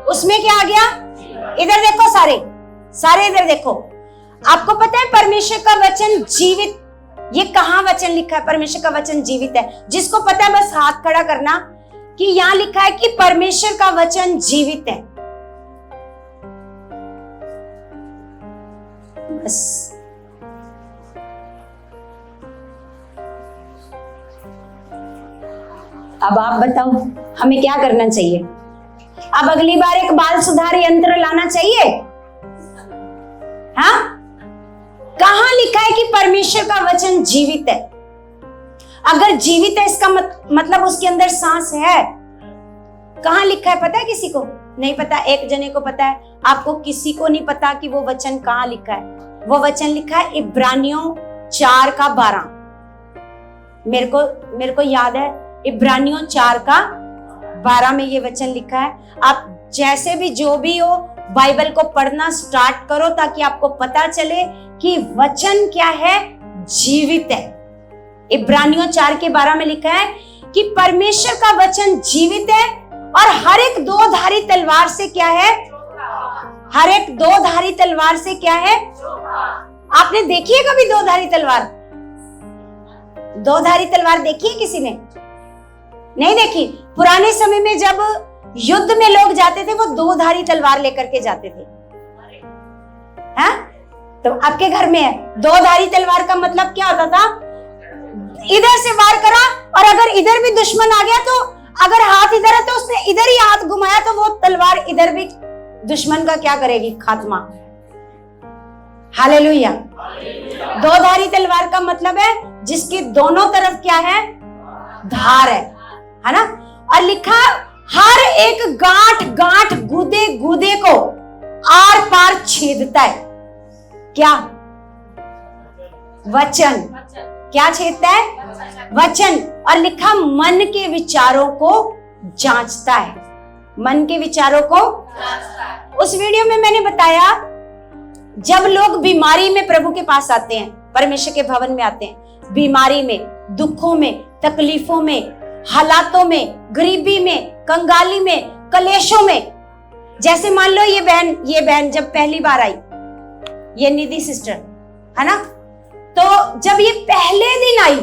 S1: उसमें क्या आ गया? इधर देखो, सारे इधर देखो। आपको पता है परमेश्वर का वचन जीवित, ये कहां वचन लिखा है? परमेश्वर का वचन जीवित है। जिसको पता है बस हाथ खड़ा करना कि यहां लिखा है कि परमेश्वर का वचन जीवित है। बस अब आप बताओ हमें क्या करना चाहिए? अब अगली बार एक बाल सुधार यंत्र लाना चाहिए? हाँ? कहां लिखा है कि परमेश्वर का वचन जीवित है? अगर जीवित है इसका मतलब उसके अंदर सांस है। कहां लिखा है पता है? किसी को नहीं पता। एक जने को पता है, आपको किसी को नहीं पता कि वो वचन कहां लिखा है। वो वचन लिखा है इब्रानियों 4:12। मेरे को याद है इब्रानियों 4:12 में ये वचन लिखा है। आप जैसे भी जो भी हो बाइबल को पढ़ना स्टार्ट करो ताकि आपको पता चले कि वचन क्या है? जीवित है। इब्रानियों 4:12 में लिखा है कि परमेश्वर का वचन जीवित है और हर एक 2-धारी तलवार से क्या है? हर एक 2-धारी तलवार से क्या है? आपने देखी है कभी 2-धारी तलवार? 2-धारी तलवार देखी है किसी ने? नहीं देखी। पुराने समय में जब युद्ध में लोग जाते थे वो 2-धारी तलवार लेकर के जाते थे। हाँ? तो आपके घर में है 2-धारी तलवार का मतलब क्या होता था? इधर से वार करा और अगर इधर भी दुश्मन आ गया तो अगर हाथ इधर है तो उसने इधर ही हाथ घुमाया तो वो तलवार इधर भी दुश्मन का क्या करेगी? खात्मा। हालेलुया। 2-धारी तलवार का मतलब है जिसकी दोनों तरफ क्या है? धार है ना? और लिखा हर एक गांठ गूदे को आर पार छेदता है। क्या? वचन। क्या छेदता है? वचन। और लिखा मन के विचारों को जांचता है। मन के विचारों को। उस वीडियो में मैंने बताया जब लोग बीमारी में प्रभु के पास आते हैं, परमेश्वर के भवन में आते हैं, बीमारी में, दुखों में, तकलीफों में, हालातों में, गरीबी में, कंगाली में, कलेशों में। जैसे मान लो ये बहन जब पहली बार आई, ये निधि सिस्टर है ना, तो जब ये पहले दिन आई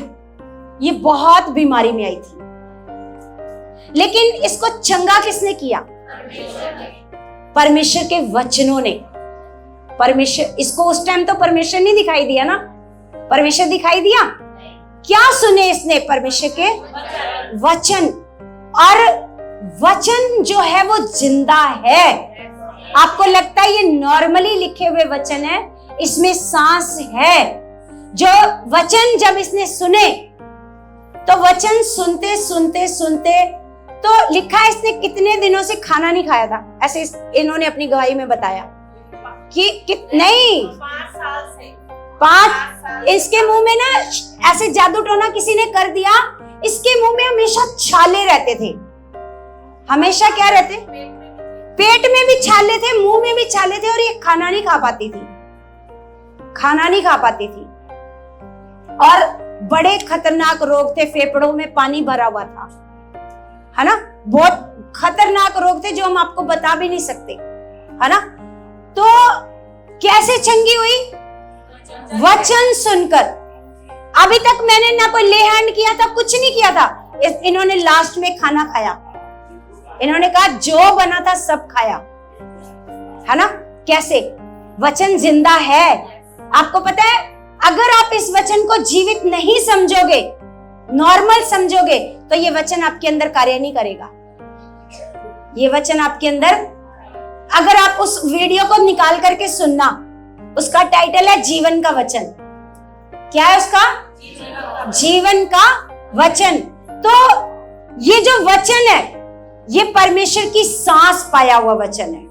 S1: ये बहुत बीमारी में आई थी, लेकिन इसको चंगा किसने किया? परमेश्वर के वचनों ने। परमेश्वर, इसको उस टाइम तो परमेश्वर नहीं दिखाई दिया ना, परमेश्वर दिखाई दिया? क्या सुने इसने? परमेश्वर के वचन। और वचन जो है वो जिंदा है। आपको लगता है ये नॉर्मली लिखे हुए वचन है, इसमें सांस है। जो वचन जब इसने सुने तो वचन सुनते सुनते सुनते तो लिखा है इसने कितने दिनों से खाना नहीं खाया था, ऐसे इन्होंने अपनी गवाही में बताया कि नहीं 5 इसके मुंह में ना ऐसे जादू टोना किसी ने कर दिया इसके मुंह में हमेशा छाले रहते थे। हमेशा क्या रहते? पेट में भी छाले थे, मुंह में भी छाले थे, और ये खाना नहीं खा पाती थी, खाना नहीं खा पाती थी। और बड़े खतरनाक रोग थे, फेफड़ों में पानी भरा हुआ था, है ना, बहुत खतरनाक रोग थे जो हम आपको बता भी नहीं सकते, है ना। तो कैसे चंगी हुई? वचन सुनकर। अभी तक मैंने ना कोई ले हैंड किया था, कुछ नहीं किया था। इन्होंने लास्ट में खाना खाया, इन्होंने कहा जो बना था सब खाया, है ना। कैसे? वचन जिंदा है। आपको पता है, अगर आप इस वचन को जीवित नहीं समझोगे, नॉर्मल समझोगे, तो ये वचन आपके अंदर कार्य नहीं करेगा। ये वचन आपके अंदर, अगर आप उस वीडियो को निकाल करके सुनना, उसका टाइटल है जीवन का वचन। क्या है उसका? जीवन का वचन। तो ये जो वचन है, ये परमेश्वर की सांस पाया हुआ वचन है।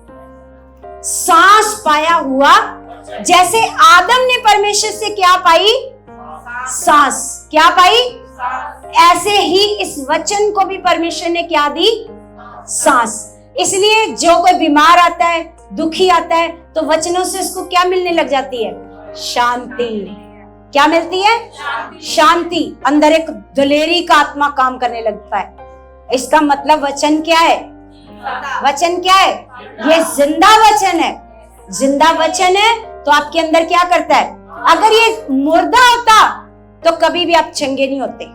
S1: सांस पाया हुआ, जैसे आदम ने परमेश्वर से क्या पाई? सांस। क्या पाई? ऐसे ही इस वचन को भी परमेश्वर ने क्या दी? सांस। इसलिए जो कोई बीमार आता है, दुखी आता है, तो वचनों से उसको क्या मिलने लग जाती है? शांति। क्या मिलती है? शांति। अंदर एक दिलेरी का आत्मा काम करने लगता है। इसका मतलब वचन क्या है? वचन क्या है? ये जिंदा वचन है। जिंदा वचन है तो आपके अंदर क्या करता है? अगर ये मुर्दा होता तो कभी भी आप चंगे नहीं होते।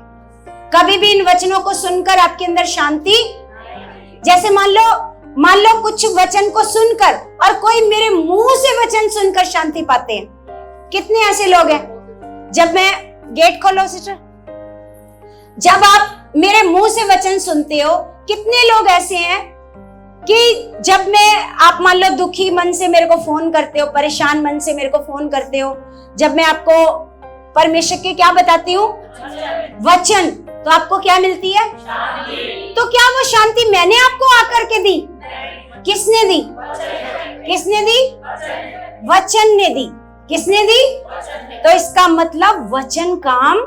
S1: कभी भी इन वचनों को सुनकर आपके अंदर शांति, जैसे मान लो कुछ वचन को सुनकर, और कोई मेरे मुंह से वचन सुनकर शांति पाते हैं। कितने ऐसे लोग हैं? जब मैं, गेट खोलो सिस्टर, जब आप मेरे मुंह से वचन सुनते हो, कितने लोग ऐसे हैं कि जब आप मान लो दुखी मन से मेरे को फोन करते हो, परेशान मन से मेरे को फोन करते हो, जब मैं आपको परमेश्वर के क्या बताती हूँ? वचन, तो आपको क्या मिलती है? तो क्या वो शांति मैंने आपको आकर के दी? किसने दी? किसने दी? वचन ने दी। किसने दी? तो इसका मतलब वचन काम,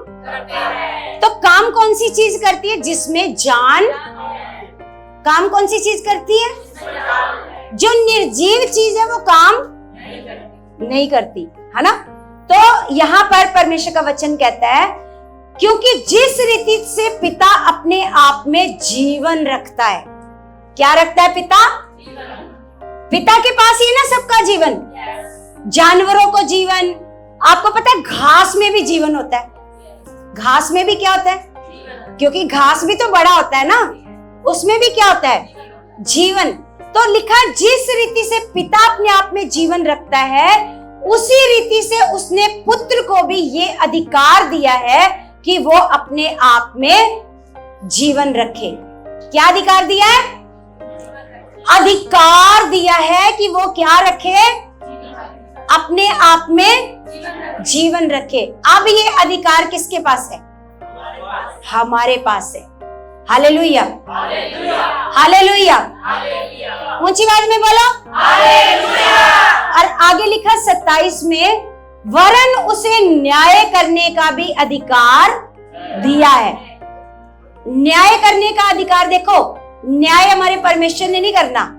S1: तो काम कौन सी चीज करती है? जिसमें जान। काम कौन सी चीज करती है? जो निर्जीव चीज है वो काम नहीं करती, है ना। तो यहाँ पर परमेश्वर का वचन कहता है, क्योंकि जिस रीति से पिता अपने आप में जीवन रखता है। क्या रखता है पिता? पिता के पास ही है ना सबका जीवन। जानवरों को जीवन, आपको पता है घास में भी जीवन होता है। घास में भी क्या होता है? क्योंकि घास भी तो बड़ा होता है ना, उसमें भी क्या होता है? जीवन। तो लिखा, जिस रीति से पिता अपने आप में जीवन रखता है, उसी रीति से उसने पुत्र को भी ये अधिकार दिया है कि वो अपने आप में जीवन रखे। क्या अधिकार दिया है? अधिकार दिया है कि वो क्या रखे? अपने आप में जीवन रखे। अब ये अधिकार किसके पास है? हमारे पास है। Hallelujah, hallelujah. ऊंची आवाज में बोलो हालेलुया। और आगे लिखा 27 में, वरन उसे न्याय करने का भी अधिकार दिया है। न्याय करने का अधिकार, देखो, न्याय हमारे परमेश्वर ने नहीं करना।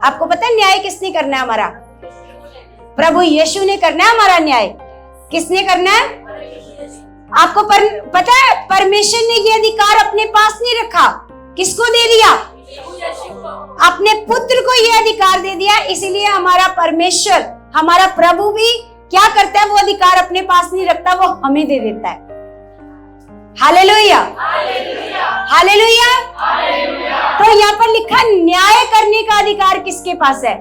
S1: आपको पता है न्याय किसने करना है? हमारा प्रभु यीशु ने करना है हमारा न्याय। किसने करना है? आपको पता है परमेश्वर ने ये अधिकार अपने पास नहीं रखा। किसको दे दिया? अपने पुत्र को ये अधिकार दे दिया। इसीलिए हमारा परमेश्वर, हमारा प्रभु भी क्या करता है? वो अधिकार अपने पास नहीं रखता, वो हमें दे देता है। Hallelujah, hallelujah. तो यहाँ पर लिखा, न्याय करने का अधिकार किसके पास है?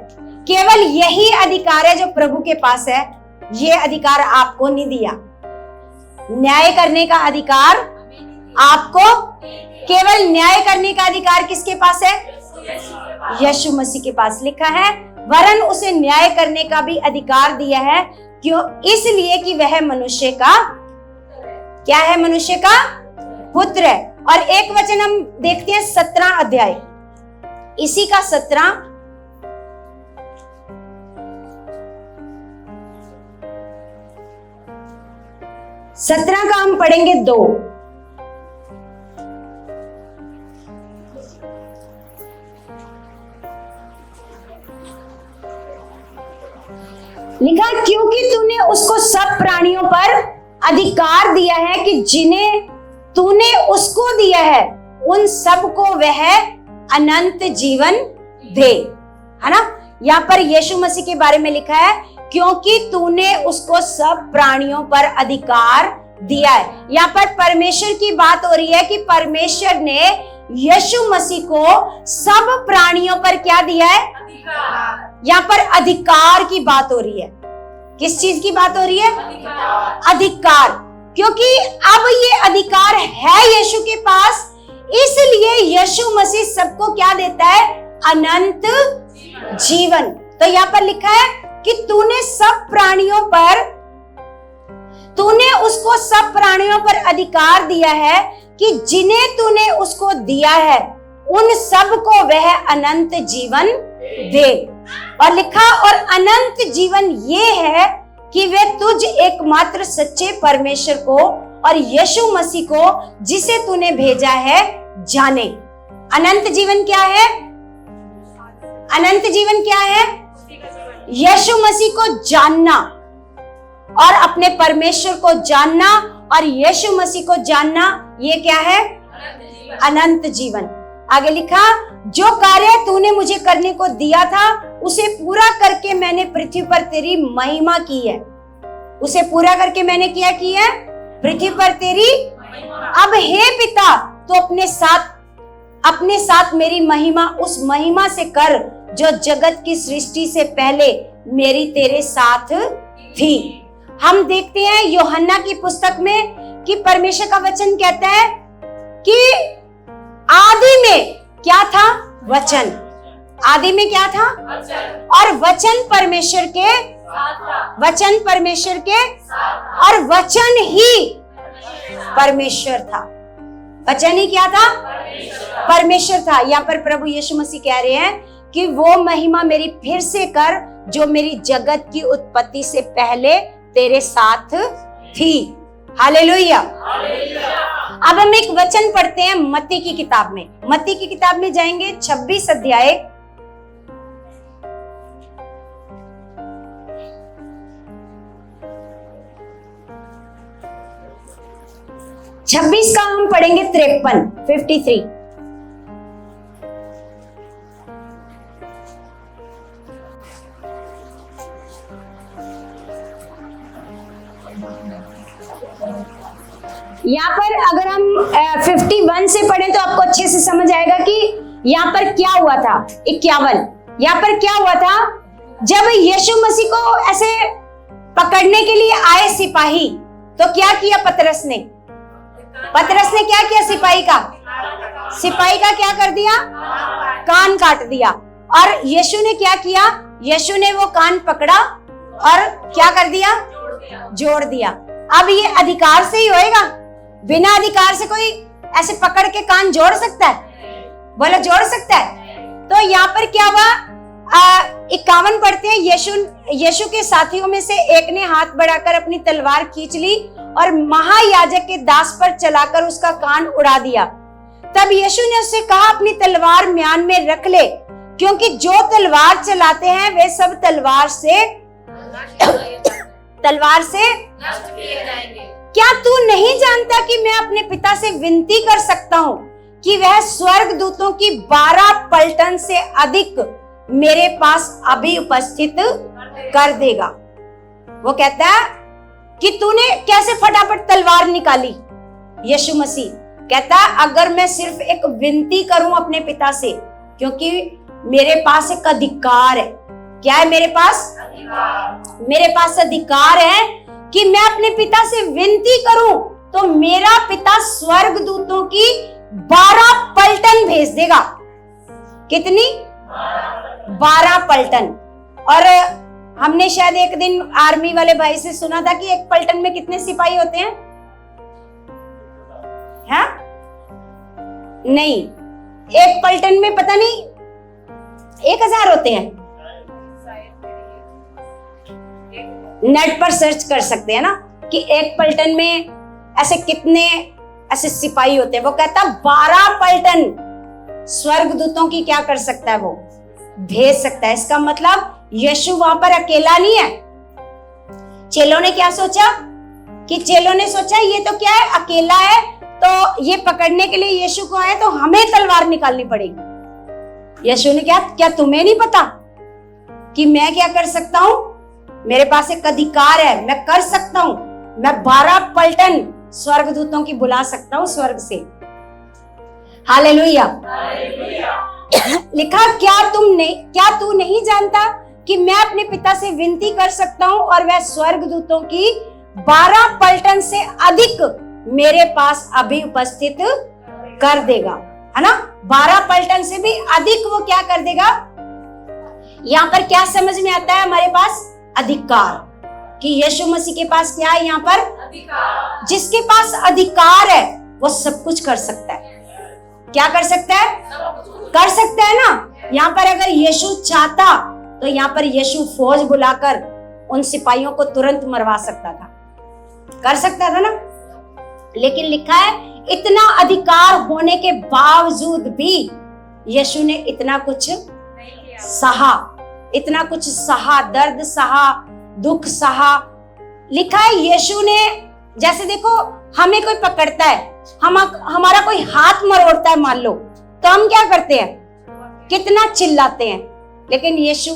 S1: केवल यही अधिकार है जो प्रभु के पास है। ये अधिकार आपको नहीं दिया। न्याय करने का अधिकार आपको, केवल न्याय करने का अधिकार किसके पास है? यीशु मसीह के पास। लिखा है, वरन उसे न्याय करने का भी अधिकार दिया है, क्यों? इसलिए कि वह मनुष्य का क्या है? मनुष्य का पुत्र है। और एक वचन हम देखते हैं 17 अध्याय, इसी का 17 का हम पढ़ेंगे 2। लिखा क्योंकि तूने उसको सब प्राणियों पर अधिकार दिया है कि जिन्हें तूने उसको दिया है उन सबको वह अनंत जीवन दे, है ना। यहाँ पर यीशु मसीह के बारे में लिखा है क्योंकि तूने उसको सब प्राणियों पर अधिकार दिया है। यहाँ पर परमेश्वर की बात हो रही है कि परमेश्वर ने यीशु मसीह को सब प्राणियों पर क्या दिया है? यहाँ पर अधिकार की बात हो रही है। किस चीज की बात हो रही है? अधिकार। क्योंकि अब ये अधिकार है यीशु के पास, इसलिए यीशु मसीह सबको क्या देता है? अनंत जीवन। तो यहाँ पर लिखा है कि तूने उसको सब प्राणियों पर अधिकार दिया है कि जिन्हें तूने उसको दिया है उन सब को वह अनंत जीवन दे। और लिखा और अनंत जीवन ये है कि वे तुझ एकमात्र सच्चे परमेश्वर को और यीशु मसीह को जिसे तूने भेजा है जाने। अनंत जीवन क्या है? अनंत जीवन क्या है? यीशु मसीह को जानना और अपने परमेश्वर को जानना और यीशु मसीह को जानना, ये क्या है? अनंत जीवन। आगे लिखा जो कार्य तूने मुझे करने को दिया था उसे पूरा करके मैंने पृथ्वी पर तेरी महिमा की है। उसे पूरा करके मैंने क्या की है? पृथ्वी पर तेरी। अब हे पिता तो अपने साथ मेरी महिमा उस महिमा से कर जो जगत की सृष्टि से पहले मेरी तेरे साथ थी। हम देखते हैं यूहन्ना की पुस्तक में कि परमेश्वर का वचन कहता है कि आदि में क्या था? वचन। आदि में क्या था? और वचन परमेश्वर के और वचन ही परमेश्वर था। वचन ही क्या था? परमेश्वर था। यहाँ पर प्रभु यीशु मसीह कह रहे हैं कि वो महिमा मेरी फिर से कर जो मेरी जगत की उत्पत्ति से पहले तेरे साथ थी। हालेलुया। अब हम एक वचन पढ़ते हैं मत्ती की किताब में। मत्ती की किताब में जाएंगे 26 अध्याय 26 का हम पढ़ेंगे 53। यहाँ पर अगर हम 51 से पढ़ें तो आपको अच्छे से समझ आएगा कि यहाँ पर क्या हुआ था। 51 यहाँ पर क्या हुआ था? जब यीशु मसीह को ऐसे पकड़ने के लिए आए सिपाही, तो क्या किया पतरस ने क्या किया? सिपाही का क्या कर दिया? कान काट दिया। और यीशु ने क्या किया? यीशु ने वो कान पकड़ा और क्या कर दिया? जोड़ दिया। अब ये अधिकार से ही होएगा? बिना अधिकार से कोई ऐसे पकड़ के कान जोड़ सकता है? बोलो जोड़ सकता है। तो यहाँ पर क्या हुआ? 51 पढ़ते हैं। यीशु के साथियों में से एक ने हाथ बढ़ाकर अपनी तलवार खींच ली और महायाजक के दास पर चलाकर उसका कान उड़ा दिया। तब यीशु ने उससे कहा अपनी तलवार म्यान में रख ले, क्योंकि जो तलवार चलाते हैं वे सब तलवार से नष्ट किए जाएंगे। क्या तू नहीं जानता कि मैं अपने पिता से विनती कर सकता हूँ कि वह स्वर्गदूतों की 12 पलटन से अधिक मेरे पास अभी उपस्थित कर देगा। वो कहता है कि तूने कैसे फटाफट तलवार निकाली। यीशु मसीह कहता है अगर मैं सिर्फ एक विनती करूं अपने पिता से, क्योंकि मेरे पास एक अधिकार है। क्या है मेरे पास? मेरे पास अधिकार है कि मैं अपने पिता से विनती करूं तो मेरा पिता स्वर्गदूतों की 12 पलटन भेज देगा। कितनी? 12 पलटन। और हमने शायद एक दिन आर्मी वाले भाई से सुना था कि एक पलटन में कितने सिपाही होते हैं? हाँ? नहीं, एक पलटन में पता नहीं 1000 होते हैं। नेट पर सर्च कर सकते हैं ना कि एक पलटन में ऐसे कितने ऐसे सिपाही होते हैं। वो कहता 12 पलटन स्वर्गदूतों की क्या कर सकता है? वो भेज सकता है। इसका मतलब यीशु वहां पर अकेला नहीं है, चेलों ने क्या सोचा कि चेलों ने सोचा ये तो क्या है, अकेला है, तो ये पकड़ने के लिए यीशु को आए तो हमें तलवार निकालनी पड़ेगी। यीशु ने क्या तुम्हें नहीं पता कि मैं क्या कर सकता हूं? मेरे पास एक अधिकार है, मैं कर सकता हूं, मैं 12 पलटन स्वर्गदूतों की बुला सकता हूं स्वर्ग से। हालेलुया। लिखा, क्या तू नहीं जानता कि मैं अपने पिता से विनती कर सकता हूं और वह स्वर्गदूतों की 12 पलटन से अधिक मेरे पास अभी उपस्थित कर देगा, है ना। 12 पलटन से भी अधिक वो क्या कर देगा। यहाँ पर क्या समझ में आता है हमारे पास? अधिकार, कि यीशु मसीह के पास क्या है यहाँ पर? अधिकार। जिसके पास अधिकार है वो सब कुछ कर सकता है। क्या कर सकता है? कर सकता है ना। यहाँ पर अगर यीशु चाहता तो यहाँ पर यीशु फौज बुलाकर उन सिपाहियों को तुरंत मरवा सकता था, कर सकता था ना। लेकिन लिखा है इतना अधिकार होने के बावजूद भी यीशु ने इतना कुछ सहा, इतना कुछ सहा, दर्द सहा, दुख सहा। लिखा है यीशु ने, जैसे देखो हमें कोई पकड़ता है, हमारा कोई हाथ मरोड़ता है मान लो, तो हम क्या करते हैं? कितना चिल्लाते हैं। लेकिन यीशु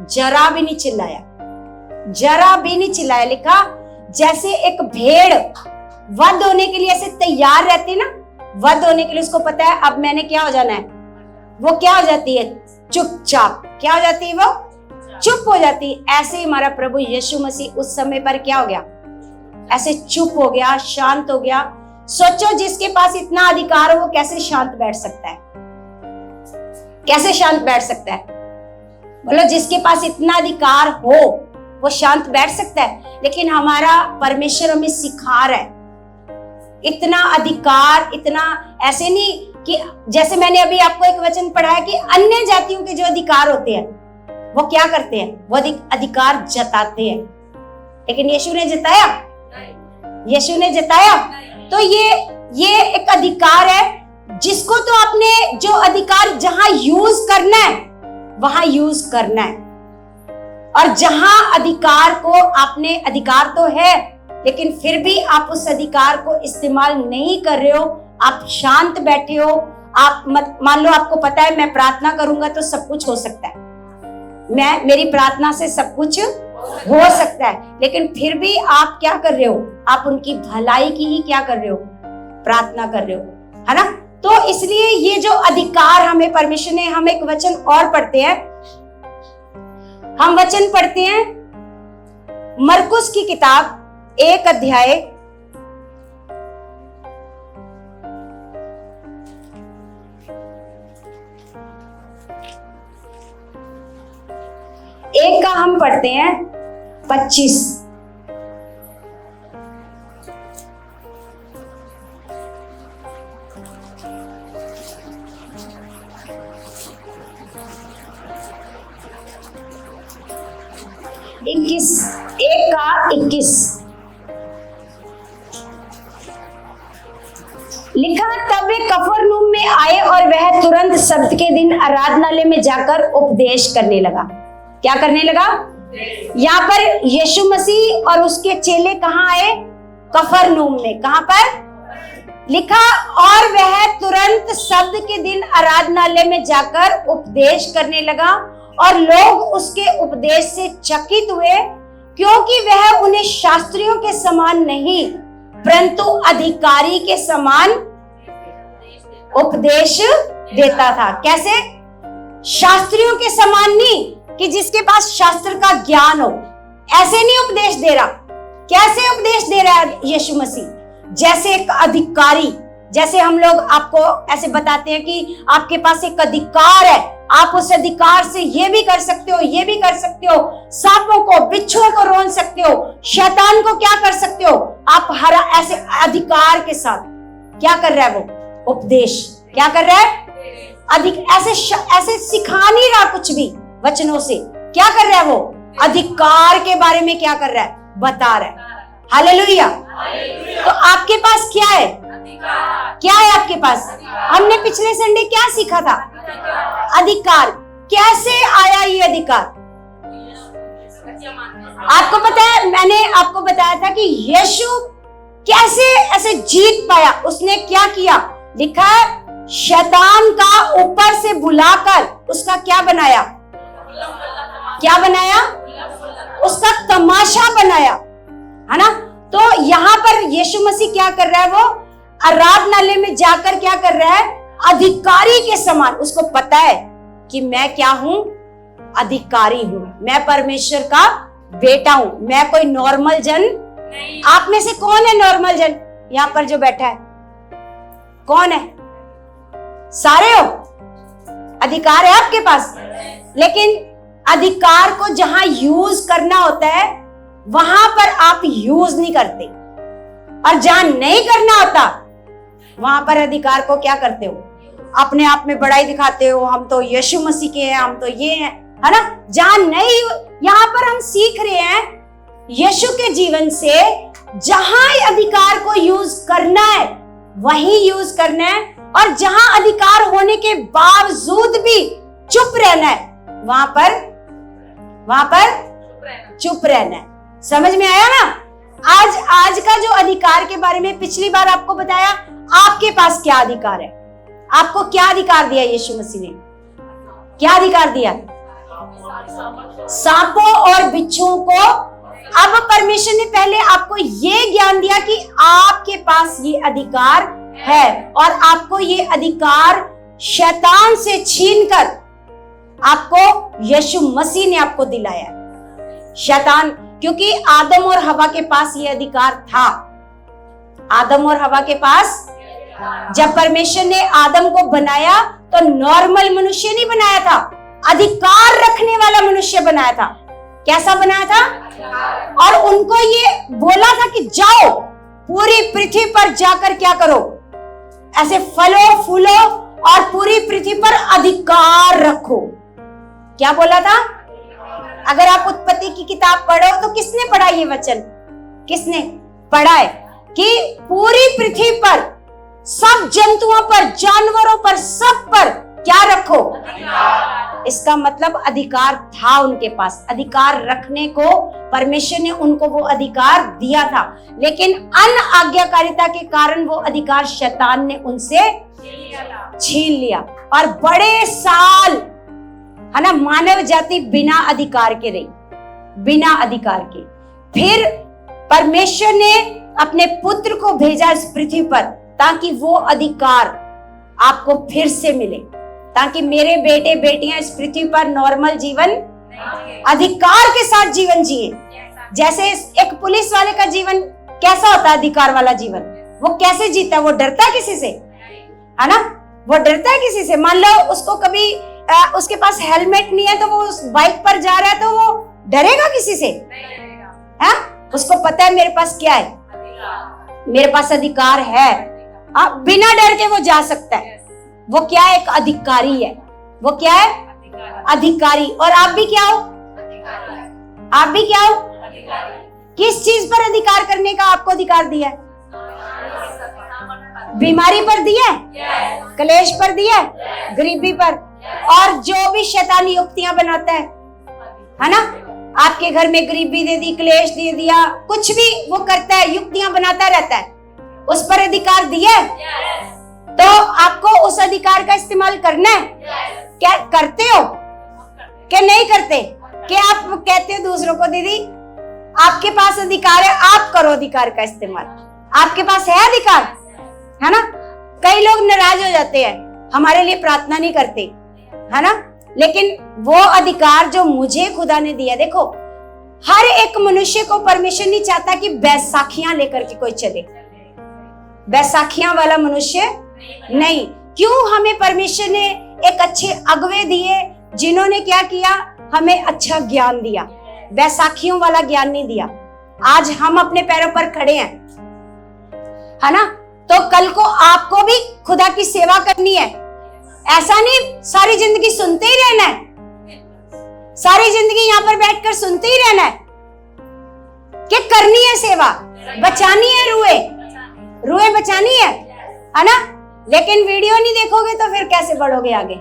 S1: जरा भी नहीं चिल्लाया, जरा भी नहीं चिल्लाया। लिखा जैसे एक भेड़ वध होने के लिए ऐसे तैयार रहती है ना, वध होने के लिए उसको पता है अब मैंने क्या हो जाना है, वो क्या हो जाती है? चुपचाप। क्या हो जाती है? वो चुप हो जाती है। ऐसे ही हमारा प्रभु यीशु मसीह उस समय पर क्या हो गया? ऐसे चुप हो गया, शांत हो गया। सोचो जिसके पास इतना अधिकार हो वो कैसे शांत बैठ सकता है? कैसे शांत बैठ सकता है? बोलो, जिसके पास इतना अधिकार हो वो शांत बैठ सकता है। लेकिन हमारा परमेश्वर हमें सिखा रहा है इतना अधिकार, इतना ऐसे नहीं कि जैसे मैंने अभी आपको एक वचन पढ़ाया कि अन्य जातियों के जो अधिकार होते हैं वो क्या करते हैं? वो अधिकार जताते हैं। लेकिन यीशु ने जताया? यीशु ने जताया? तो ये एक अधिकार है जिसको तो आपने, जो अधिकार जहां यूज करना है वहां यूज करना है। और जहां अधिकार को आपने, अधिकार तो है लेकिन फिर भी आप उस अधिकार को इस्तेमाल नहीं कर रहे हो, आप शांत बैठे हो, आप मान लो आपको पता है मैं प्रार्थना करूंगा तो सब कुछ हो सकता है, मेरी प्रार्थना से सब कुछ हो सकता है, लेकिन फिर भी आप क्या कर रहे हो? आप उनकी भलाई की ही क्या कर रहे हो? प्रार्थना कर रहे हो, है ना। तो इसलिए ये जो अधिकार हमें परमेश्वर ने, हम एक वचन और पढ़ते हैं, हम वचन पढ़ते हैं मरकुस की किताब 1 अध्याय 1 का हम पढ़ते हैं 25। एक का 21 लिखा, तब वे कफरनहूम में आए और वह तुरंत सब्त के दिन आराधनालय में जाकर उपदेश करने लगा। क्या करने लगा? यहाँ पर यीशु मसीह और उसके चेले कहाँ आए? कफरनहूम में। कहाँ पर? लिखा, और वह तुरंत सब्त के दिन आराधनालय में जाकर उपदेश करने लगा और लोग उसके उपदेश से चकित हुए, क्योंकि वह उन्हें शास्त्रियों के समान नहीं परंतु अधिकारी के समान उपदेश देता था। कैसे? शास्त्रियों के समान नहीं कि जिसके पास शास्त्र का ज्ञान हो, ऐसे नहीं उपदेश दे रहा। कैसे उपदेश दे रहा है यीशु मसीह? जैसे एक अधिकारी, जैसे हम लोग आपको ऐसे बताते हैं कि आपके पास एक अधिकार है, आप उस अधिकार से ये भी कर सकते हो, ये भी कर सकते हो, सांपों को, बिच्छुओं को रोन सकते हो, शैतान को क्या कर सकते हो, आप हर ऐसे अधिकार के साथ क्या कर रहा है वो? उपदेश। क्या कर रहा है? ऐसे सिखा नहीं रहा कुछ भी वचनों से। क्या कर रहा है वो? अधिकार के बारे में क्या कर रहा है? बता रहा है। हालेलुया। तो आपके पास क्या है? क्या है आपके पास? हमने पिछले संडे क्या सीखा था? अधिकार। कैसे आया ये अधिकार? आपको पता है, मैंने आपको बताया था कि यीशु कैसे ऐसे जीत पाया। उसने क्या किया, लिखा है शैतान का ऊपर से बुलाकर उसका क्या बनाया, क्या बनाया, उसका तमाशा बनाया, है ना। तो यहाँ पर यीशु मसीह क्या कर रहा है, वो आराधनालय में जाकर क्या कर रहा है, अधिकारी के समान। उसको पता है कि मैं क्या हूं, अधिकारी हूं, मैं परमेश्वर का बेटा हूं, मैं कोई नॉर्मल जन नहीं। आप में से कौन है नॉर्मल जन यहां पर जो बैठा है, कौन है? सारे हो, अधिकार है आपके पास, लेकिन अधिकार को जहां यूज करना होता है वहां पर आप यूज नहीं करते, और जहां नहीं करना होता वहां पर अधिकार को क्या करते हो, अपने आप में बड़ाई दिखाते हो, हम तो यीशु मसीह के हैं, हम तो ये हैं, है ना। जहां नहीं, यहां पर हम सीख रहे हैं यीशु के जीवन से, जहां अधिकार को यूज करना है वही यूज करना है, और जहां अधिकार होने के बावजूद भी चुप रहना है वहां पर चुप रहना है। समझ में आया ना। आज का जो अधिकार के बारे में पिछली बार आपको बताया, आपके पास क्या अधिकार है, आपको क्या अधिकार दिया यीशु मसीह ने, क्या अधिकार दिया, सांपों और बिच्छुओं को। अब परमेश्वर ने पहले आपको ये ज्ञान दिया कि आपके पास ये अधिकार है, और आपको ये अधिकार शैतान से छीनकर आपको यीशु मसीह ने आपको दिलाया। शैतान, क्योंकि आदम और हवा के पास ये अधिकार था, आदम और हवा के पास, जब परमेश्वर ने आदम को बनाया तो नॉर्मल मनुष्य नहीं बनाया था, अधिकार रखने वाला मनुष्य बनाया था। कैसा बनाया था? और उनको ये बोला था कि जाओ पूरी पृथ्वी पर जाकर क्या करो, ऐसे फलो फूलो और पूरी पृथ्वी पर अधिकार रखो। क्या बोला था? अगर आप उत्पत्ति की किताब पढ़ो तो किसने पढ़ा ये वचन, किसने पढ़ा है कि पूरी पृथ्वी पर सब जंतुओं पर, जानवरों पर, सब पर क्या रखो, इसका मतलब अधिकार था उनके पास। अधिकार रखने को परमेश्वर ने उनको वो अधिकार दिया था, लेकिन अनाज्ञाकारिता के कारण वो अधिकार शैतान ने उनसे छीन लिया, और बड़े साल, है ना, मानव जाति बिना अधिकार के रही, बिना अधिकार के। फिर परमेश्वर ने अपने पुत्र को भेजा इस पृथ्वी पर ताकि वो अधिकार आपको फिर से मिले, ताकि मेरे बेटे बेटियां इस पृथ्वी पर नॉर्मल जीवन, अधिकार के साथ जीवन जिए। जैसे एक पुलिस वाले का जीवन कैसा होता है, अधिकार वाला जीवन, वो कैसे जीता है? वो डरता है किसी से, है ना, वो डरता है किसी से। मान लो उसको कभी उसके पास हेलमेट नहीं है तो वो उस बाइक पर जा रहा है तो वो डरेगा किसी से? है? उसको पता है मेरे पास क्या है, मेरे पास अधिकार है, बिना डर के वो जा सकता है। वो क्या है? एक अधिकारी है। वो क्या है? अधिकारी। और आप भी क्या हो? आप भी क्या हो? किस चीज पर अधिकार करने का आपको अधिकार दिया है? बीमारी पर दिया है, क्लेश पर दिया है, गरीबी पर, और जो भी शैतानी युक्तियां बनाता है ना, आपके घर में गरीबी दे दी, क्लेश दे दिया, कुछ भी वो करता है, युक्तियां बनाता रहता है, उस पर अधिकार दिया है। तो आपको उस अधिकार का इस्तेमाल करना है। क्या करते हो क्या नहीं करते? क्या आप कहते हो दूसरों को दीदी आपके पास अधिकार है, आप करो अधिकार का इस्तेमाल, आपके पास है अधिकार, है ना। कई लोग नाराज हो जाते हैं, हमारे लिए प्रार्थना नहीं करते, है ना, लेकिन वो अधिकार जो मुझे खुदा ने दिया, देखो हर एक मनुष्य को परमेश्वर नहीं चाहता कि बैसाखियां लेकर के कोई चले, बैसाखियां वाला मनुष्य नहीं। क्यों? हमें परमेश्वर ने एक अच्छे अगुवे दिए जिन्होंने क्या किया, हमें अच्छा ज्ञान दिया, बैसाखियों वाला ज्ञान नहीं दिया। आज हम अपने पैरों पर खड़े हैं, है ना, तो कल को आपको भी खुदा की सेवा करनी है। ऐसा नहीं सारी जिंदगी सुनते ही रहना है, सारी जिंदगी यहाँ पर बैठकर सुनते ही रहना है, कि करनी है सेवा, बचानी है रूहे बचानी है ना। लेकिन वीडियो नहीं देखोगे तो फिर कैसे बढ़ोगे आगे,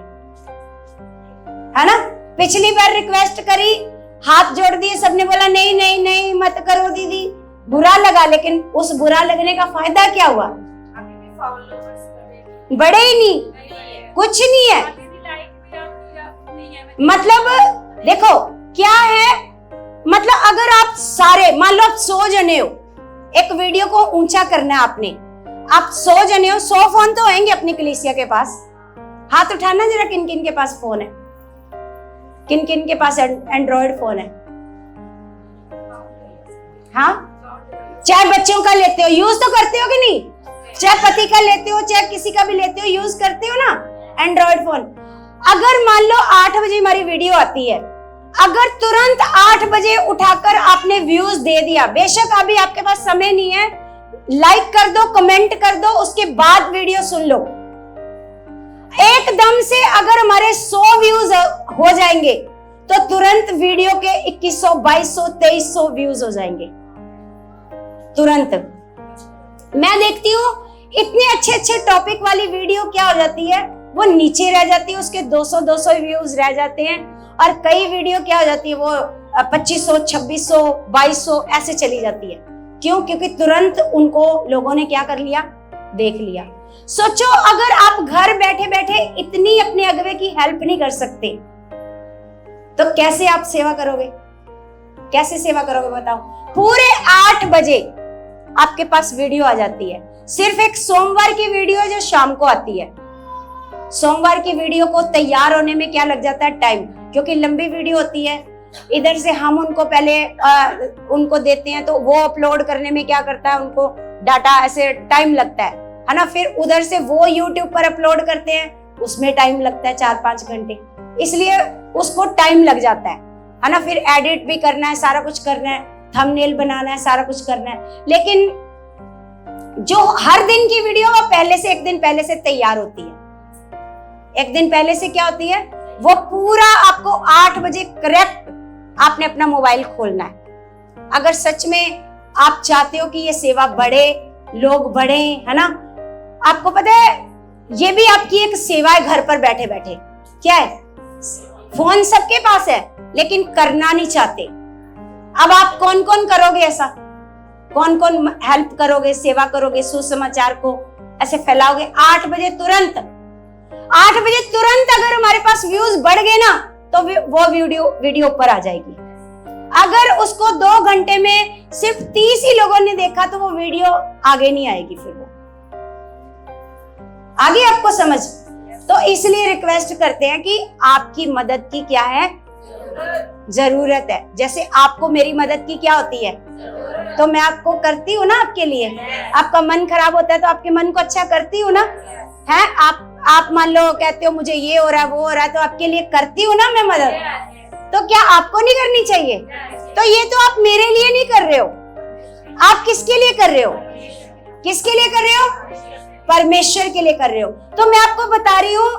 S1: है ना। पिछली बार रिक्वेस्ट करी, हाथ जोड़ दिए, सबने बोला नहीं नहीं नहीं मत करो दीदी, बुरा लगा, लेकिन उस बुरा लगने का फायदा क्या हुआ? बड़े ही नहीं, कुछ नहीं है। मतलब देखो क्या है, मतलब अगर आप सारे मान लो आप 100 जने हो, एक वीडियो को ऊंचा करना है आपने, आप 100 जने हो, 100 फोन तो होंगे अपनी कलीसिया के पास। हाथ उठाना जरा, किन किन के पास फोन है, किन किन के पास एंड्रॉइड फोन है? हाँ, चाहे बच्चों का लेते हो, यूज तो करते हो कि नहीं? चाहे पति का लेते हो, चाहे किसी का भी लेते हो, यूज करते हो ना एंड्रॉइड फोन। अगर मान लो 8 बजे हमारी वीडियो आती है, अगर तुरंत 8 बजे उठाकर आपने व्यूज दे दिया, बेशक अभी आपके पास समय नहीं है, लाइक कर दो, कमेंट कर दो, उसके बाद वीडियो सुन लो। एकदम से अगर हमारे 100 व्यूज हो जाएंगे तो तुरंत वीडियो के 2100, 2200, 2300 व्यूज हो जाएंगे तुरंत। मैं देखती हूँ इतने अच्छे अच्छे टॉपिक वाली वीडियो क्या हो जाती है, वो नीचे रह जाती है, उसके 200 व्यूज रह जाते हैं, और कई वीडियो क्या हो जाती है वो 2500, 2600, 2200 ऐसे चली जाती है। क्यों? क्योंकि तुरंत उनको लोगों ने क्या कर लिया, देख लिया। सोचो अगर आप घर बैठे बैठे इतनी अपने अगवे की हेल्प नहीं कर सकते तो कैसे आप सेवा करोगे? कैसे सेवा करोगे बताओ? पूरे 8 बजे आपके पास वीडियो आ जाती है, सिर्फ एक सोमवार की वीडियो जो शाम को आती है। सोमवार की वीडियो को तैयार होने में क्या लग जाता है? टाइम, क्योंकि लंबी वीडियो होती है। इधर से हम उनको पहले उनको देते हैं तो वो अपलोड करने में क्या करता है, उनको डाटा ऐसे टाइम लगता है ना। फिर उधर से वो यूट्यूब पर अपलोड करते हैं, उसमें टाइम लगता है 4-5 घंटे, इसलिए उसको टाइम लग जाता है ना। फिर एडिट भी करना है, सारा कुछ करना है, थंबनेल बनाना है, सारा कुछ करना है। लेकिन जो हर दिन की वीडियो वो पहले से, एक दिन पहले से तैयार होती है। एक दिन पहले से क्या होती है, वो पूरा आपको 8 बजे करेक्ट आपने अपना मोबाइल खोलना है। अगर सच में आप चाहते हो कि ये सेवा बढ़े, लोग बढ़े, है ना। आपको पता है ये भी आपकी एक सेवा है, घर पर बैठे बैठे। क्या है? फोन सबके पास है लेकिन करना नहीं चाहते। अब आप कौन कौन करोगे ऐसा? कौन कौन हेल्प करोगे, सेवा करोगे, सुसमाचार को ऐसे फैलाओगे? 8 बजे तुरंत, 8 बजे तुरंत अगर हमारे पास व्यूज बढ़ गए ना तो वो वीडियो ऊपर आ जाएगी। अगर उसको 2 घंटे में सिर्फ 30 ही लोगों ने देखा तो वो वीडियो आगे नहीं आएगी। फिर वो आगे आपको समझ। तो इसलिए रिक्वेस्ट करते हैं कि आपकी मदद की क्या है, जरूरत है। जैसे आपको मेरी मदद की क्या होती है, तो मैं आपको करती हूँ ना आपके लिए। आपका मन खराब होता है तो आपके मन को अच्छा करती हूँ ना, है। आप मान लो कहते हो मुझे ये हो रहा है, वो हो रहा है, तो आपके लिए करती हूँ ना मैं मदद। तो क्या आपको नहीं करनी चाहिए? तो ये तो आप मेरे लिए नहीं कर रहे हो, आप किसके लिए कर रहे हो? किसके लिए कर रहे हो? परमेश्वर के लिए कर रहे हो। तो मैं आपको बता रही हूँ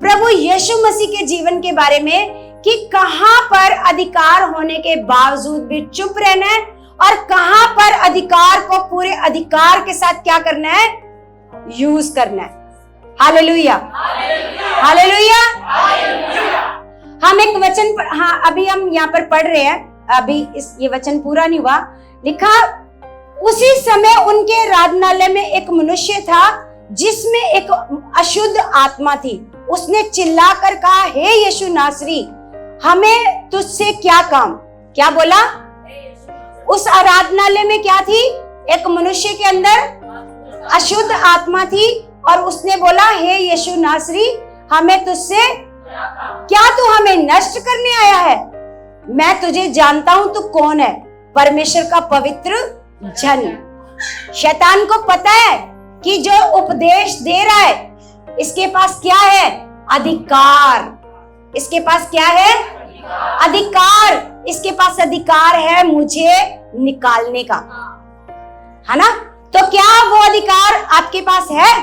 S1: प्रभु यीशु मसीह के जीवन के बारे में कि कहां पर अधिकार होने के बावजूद भी चुप रहना है और कहां पर अधिकार को पूरे अधिकार के साथ क्या करना है, यूज करना है। Hallelujah, hallelujah. हम एक वचन पर, हाँ अभी हम यहाँ पर पढ़ रहे हैं, अभी ये वचन पूरा नहीं हुआ। लिखा, उसी समय उनके आराधनालय में एक मनुष्य था जिसमें एक अशुद्ध आत्मा थी। उसने चिल्लाकर कहा, हे यीशु नासरी, हमें तुझसे क्या काम? क्या बोला? उस आराधनालय में क्या थी? एक मनुष्य के अंदर अशुद्ध आत्मा थी और उसने बोला, हे यीशु नासरी, हमें तुझसे क्या? तू हमें नष्ट करने आया है? मैं तुझे जानता हूं तू कौन है, परमेश्वर का पवित्र जन। शैतान को पता है कि जो उपदेश दे रहा है इसके पास क्या है? अधिकार। इसके पास क्या है? अधिकार। इसके पास अधिकार है मुझे निकालने का, है ना। तो क्या वो अधिकार आपके पास है?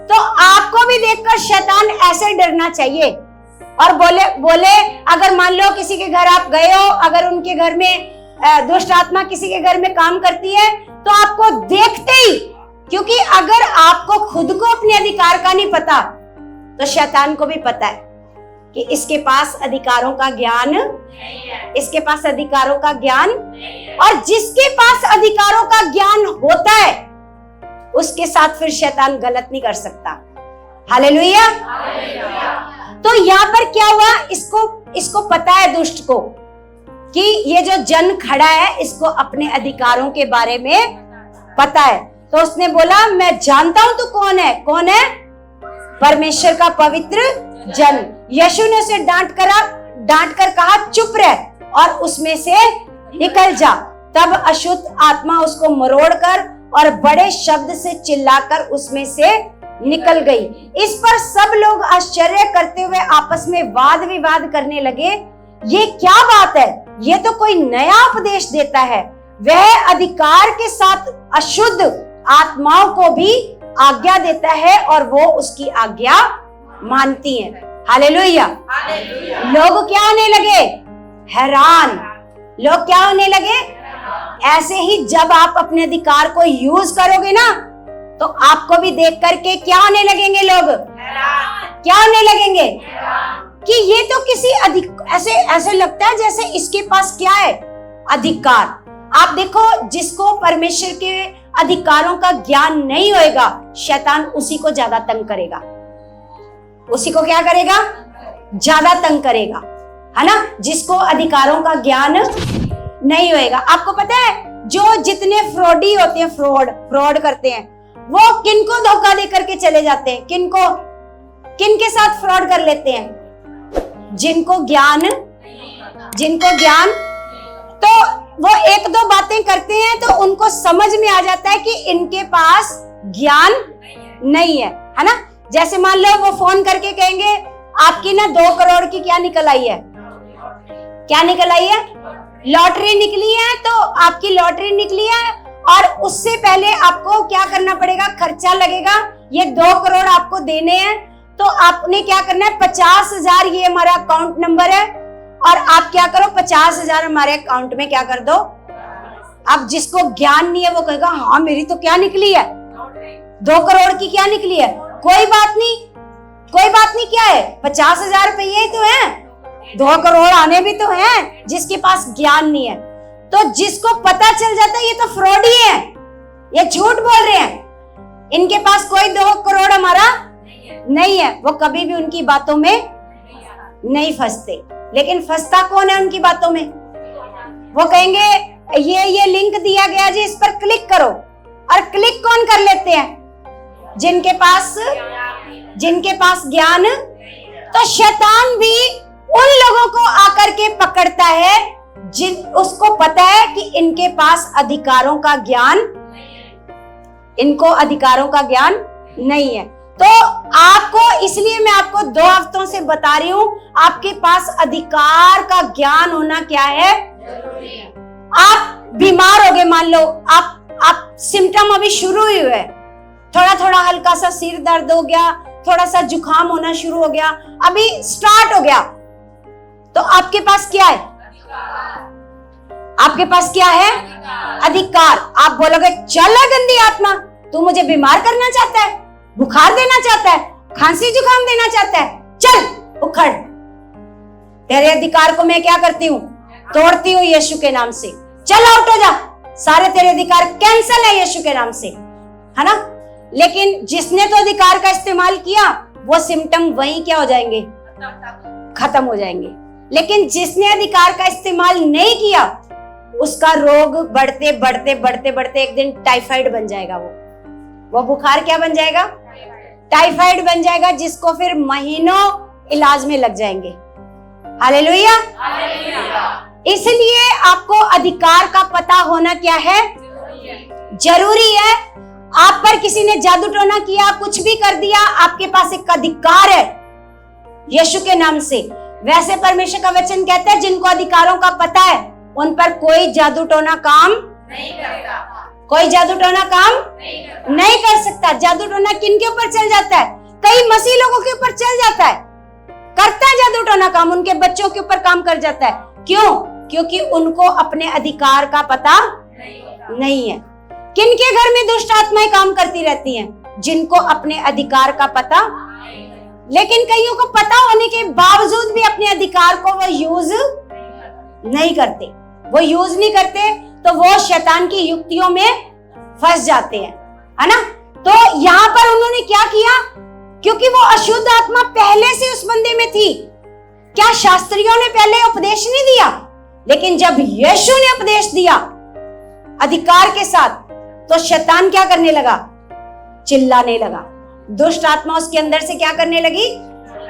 S1: तो आपको भी देखकर शैतान ऐसे डरना चाहिए और बोले अगर मान लो किसी के घर आप गए हो, अगर उनके घर में दुष्ट आत्मा किसी के घर में काम करती है तो आपको देखते ही, क्योंकि अगर आपको खुद को अपने अधिकार का नहीं पता तो शैतान को भी पता है कि इसके पास अधिकारों का ज्ञान, इसके पास अधिकारों का ज्ञान, और जिसके पास अधिकारों का ज्ञान होता है उसके साथ फिर शैतान गलत नहीं कर सकता। हालेलुया। तो यहाँ पर क्या हुआ, इसको पता है दुष्ट को कि ये जो जन खड़ा है इसको अपने अधिकारों के बारे में पता है। तो उसने बोला मैं जानता हूं तू कौन है। कौन है? परमेश्वर का पवित्र जन। यीशु ने उसे डांट कर कहा चुप रह और उसमें से निकल जा। तब अशुद्ध आत्मा उसको मरोड़कर और बड़े शब्द से चिल्लाकर उसमें से निकल गई। इस पर सब लोग आश्चर्य करते हुए आपस में वाद विवाद करने लगे, ये क्या बात है, ये तो कोई नया उपदेश देता है। वह अधिकार के साथ अशुद्ध आत्माओं को भी आज्ञा देता है और वो उसकी आज्ञा मानती हैं। हालेलुया। लोग क्या होने लगे? हैरान। लोग क्या होने लगे? ऐसे ही जब आप अपने अधिकार को यूज करोगे ना तो आपको भी देख करके क्या होने लगेंगे लोग? क्या होने लगेंगे? कि ये तो किसी ऐसे लगता है जैसे इसके पास क्या है? अधिकार। आप देखो, जिसको परमेश्वर के अधिकारों का ज्ञान नहीं होएगा शैतान उसी को ज्यादा तंग करेगा। उसी को क्या करेगा? ज्यादा तंग करेगा, है ना। जिसको अधिकारों का ज्ञान नहीं होएगा। आपको पता है जो जितने फ्रॉडी होते हैं, फ्रॉड करते हैं, वो किनको धोखा दे करके चले जाते हैं? किनके साथ फ्रॉड कर लेते हैं? जिनको ज्ञान, तो वो एक दो बातें करते हैं तो उनको समझ में आ जाता है कि इनके पास ज्ञान नहीं है ना। जैसे मान लो वो फोन करके कहेंगे आपकी ना 2 करोड़ की क्या निकल आई है? क्या निकल आई है? लॉटरी निकली है। तो आपकी लॉटरी निकली है और उससे पहले आपको क्या करना पड़ेगा? खर्चा लगेगा। ये 2 करोड़ आपको देने हैं तो आपने क्या करना है? 50,000 ये हमारा अकाउंट नंबर है और आप क्या करो 50,000 हमारे अकाउंट में क्या कर दो। अब जिसको ज्ञान नहीं है वो कहेगा हाँ मेरी तो क्या निकली है? 2 करोड़ की क्या निकली है? कोई बात नहीं क्या है? 50,000 रुपये तो है, 2 करोड़ आने भी तो हैं। जिसके पास ज्ञान नहीं है, तो जिसको पता चल जाता है ये तो फ्रॉड ही है, ये झूठ बोल रहे हैं, इनके पास कोई 2 करोड़ हमारा नहीं है, वो कभी भी उनकी बातों में नहीं फंसते। लेकिन फंसता कौन है उनकी बातों में? वो कहेंगे ये लिंक दिया गया जी, इस पर क्लिक करो। और क्लिक कौन कर लेते हैं? जिनके पास ज्ञान। तो शैतान भी उन लोगों को आकर के पकड़ता है उसको पता है कि इनके पास अधिकारों का ज्ञान, इनको अधिकारों का ज्ञान नहीं है। तो आपको, इसलिए मैं आपको 2 हफ्तों से बता रही हूं, आपके पास अधिकार का ज्ञान होना क्या है? आप बीमार हो गए, मान लो आप सिम्टम अभी शुरू ही हुए, थोड़ा हल्का सा सिर दर्द हो गया, थोड़ा सा जुकाम होना शुरू हो गया, अभी स्टार्ट हो गया, तो आपके पास क्या है? आपके पास क्या है? अधिकार। आप बोलोगे चल गंदी आत्मा, तू मुझे बीमार करना चाहता है, बुखार देना चाहता है, खांसी जुकाम देना चाहता है, चल उखड़। तेरे अधिकार को मैं क्या करती हूँ? तोड़ती हूँ यीशु के नाम से। चल आउट हो जा, सारे तेरे अधिकार कैंसल है यीशु के नाम से, है ना। लेकिन जिसने तो अधिकार का इस्तेमाल किया वो सिम्टम वहीं क्या हो जाएंगे? खत्म हो जाएंगे। लेकिन जिसने अधिकार का इस्तेमाल नहीं किया उसका रोग बढ़ते बढ़ते एक दिन टाइफाइड बन जाएगा। वो बुखार क्या बन जाएगा? टाइफाइड बन जाएगा, जिसको फिर महीनों इलाज में लग जाएंगे। हालेलुया। इसलिए आपको अधिकार का पता होना क्या है? जरूरी है। आप पर किसी ने जादू टोना किया, कुछ भी कर दिया, आपके पास एक अधिकार है यीशु के नाम से। वैसे परमेश्वर का वचन कहता है जिनको अधिकारों का पता है उन पर कोई जादू टोना काम नहीं करता। कोई जादू टोना काम नहीं कर सकता। जादू टोना किन के ऊपर चल जाता है? कई मसीह लोगों के ऊपर चल जाता है, करता है जादू टोना काम, उनके बच्चों के ऊपर काम कर जाता है। क्यों? क्योंकि उनको अपने अधिकार का पता नहीं है। किनके घर में दुष्ट आत्माएं काम करती रहती हैं? जिनको अपने अधिकार का पता लेकिन कईयों को पता होने के बावजूद भी अपने अधिकार को वो यूज नहीं करते। वो यूज नहीं करते तो वो शैतान की युक्तियों में फंस जाते हैं, है ना। तो यहां पर उन्होंने क्या किया, क्योंकि वो अशुद्ध आत्मा पहले से उस बंदे में थी। क्या शास्त्रियों ने पहले उपदेश नहीं दिया? लेकिन जब यीशु ने उपदेश दिया अधिकार के साथ, तो शैतान क्या करने लगा? चिल्लाने लगा। दुष्ट आत्मा उसके अंदर से क्या करने लगी?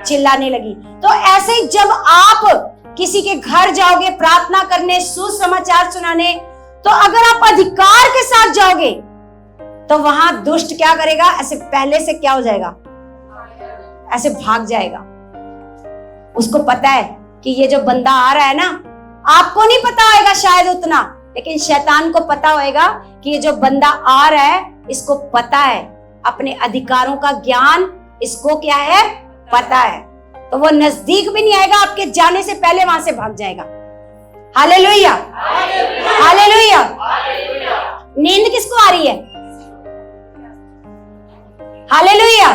S1: चिल्लाने लगी। तो ऐसे ही जब आप किसी के घर जाओगे प्रार्थना करने, सुसमाचार सुनाने, तो अगर आप अधिकार के साथ जाओगे तो वहां दुष्ट क्या करेगा? ऐसे पहले से क्या हो जाएगा? ऐसे भाग जाएगा। उसको पता है कि ये जो बंदा आ रहा है ना, आपको नहीं पता होगा शायद उतना, लेकिन शैतान को पता होगा कि ये जो बंदा आ रहा है इसको पता है, अपने अधिकारों का ज्ञान इसको क्या है? पता है। तो वो नजदीक भी नहीं आएगा, आपके जाने से पहले वहां से भाग जाएगा। Hallelujah, hallelujah. नींद किसको आ रही है? हालेलुया।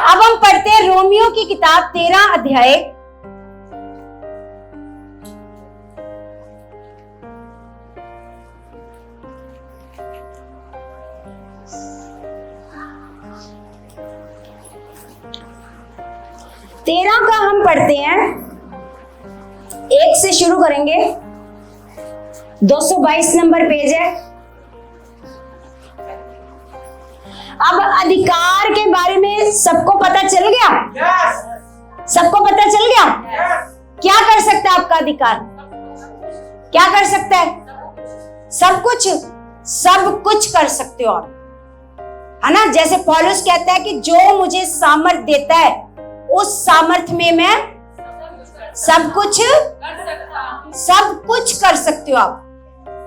S1: अब हम पढ़ते हैं रोमियो की किताब 13 अध्याय 13 का हम पढ़ते हैं, 1 से शुरू करेंगे। 222 नंबर पेज है। अब अधिकार के बारे में सबको पता चल गया? सबको पता चल गया? क्या कर सकता है आपका अधिकार? क्या कर सकता है? सब कुछ, सब कुछ कर सकते हो आप, है ना। जैसे पौलुस कहता है कि जो मुझे सामर्थ देता है उस सामर्थ में मैं सब कुछ कर सकते हो।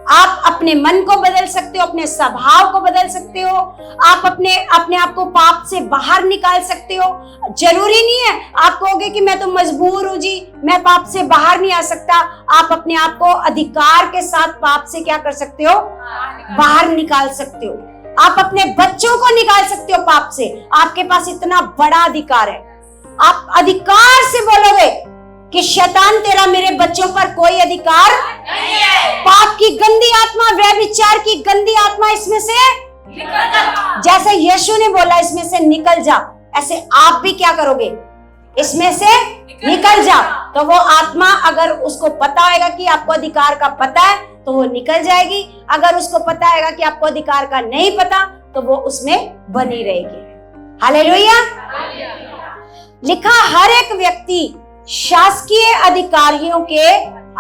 S1: आप अपने मन को बदल सकते हो, अपने स्वभाव को बदल सकते हो, आप अपने आप को पाप से बाहर निकाल सकते हो। जरूरी नहीं है आप कहोगे कि मैं तो मजबूर हूं जी, मैं पाप से बाहर नहीं आ सकता। आप अपने आप को अधिकार के साथ पाप से क्या कर सकते हो? बाहर निकाल सकते हो। आप अपने बच्चों को निकाल सकते हो पाप से। आपके पास इतना बड़ा अधिकार है। आप अधिकार से बोलोगे कि शैतान तेरा मेरे बच्चों पर कोई अधिकार नहीं है। पाप की गंदी आत्मा, व्यभिचार की गंदी आत्मा इसमें से निकल जा। जैसे यीशु ने बोला इसमें से निकल जा, ऐसे आप भी क्या करोगे? इसमें से निकल जा। तो वो आत्मा, अगर उसको पता होगा कि आपको अधिकार का पता है तो वो निकल जाएगी। अगर उसको पता होगा कि आपको अधिकार का नहीं पता तो वो उसमें बनी रहेगी। हालेलुया। लिखा हर एक व्यक्ति शासकीय अधिकारियों के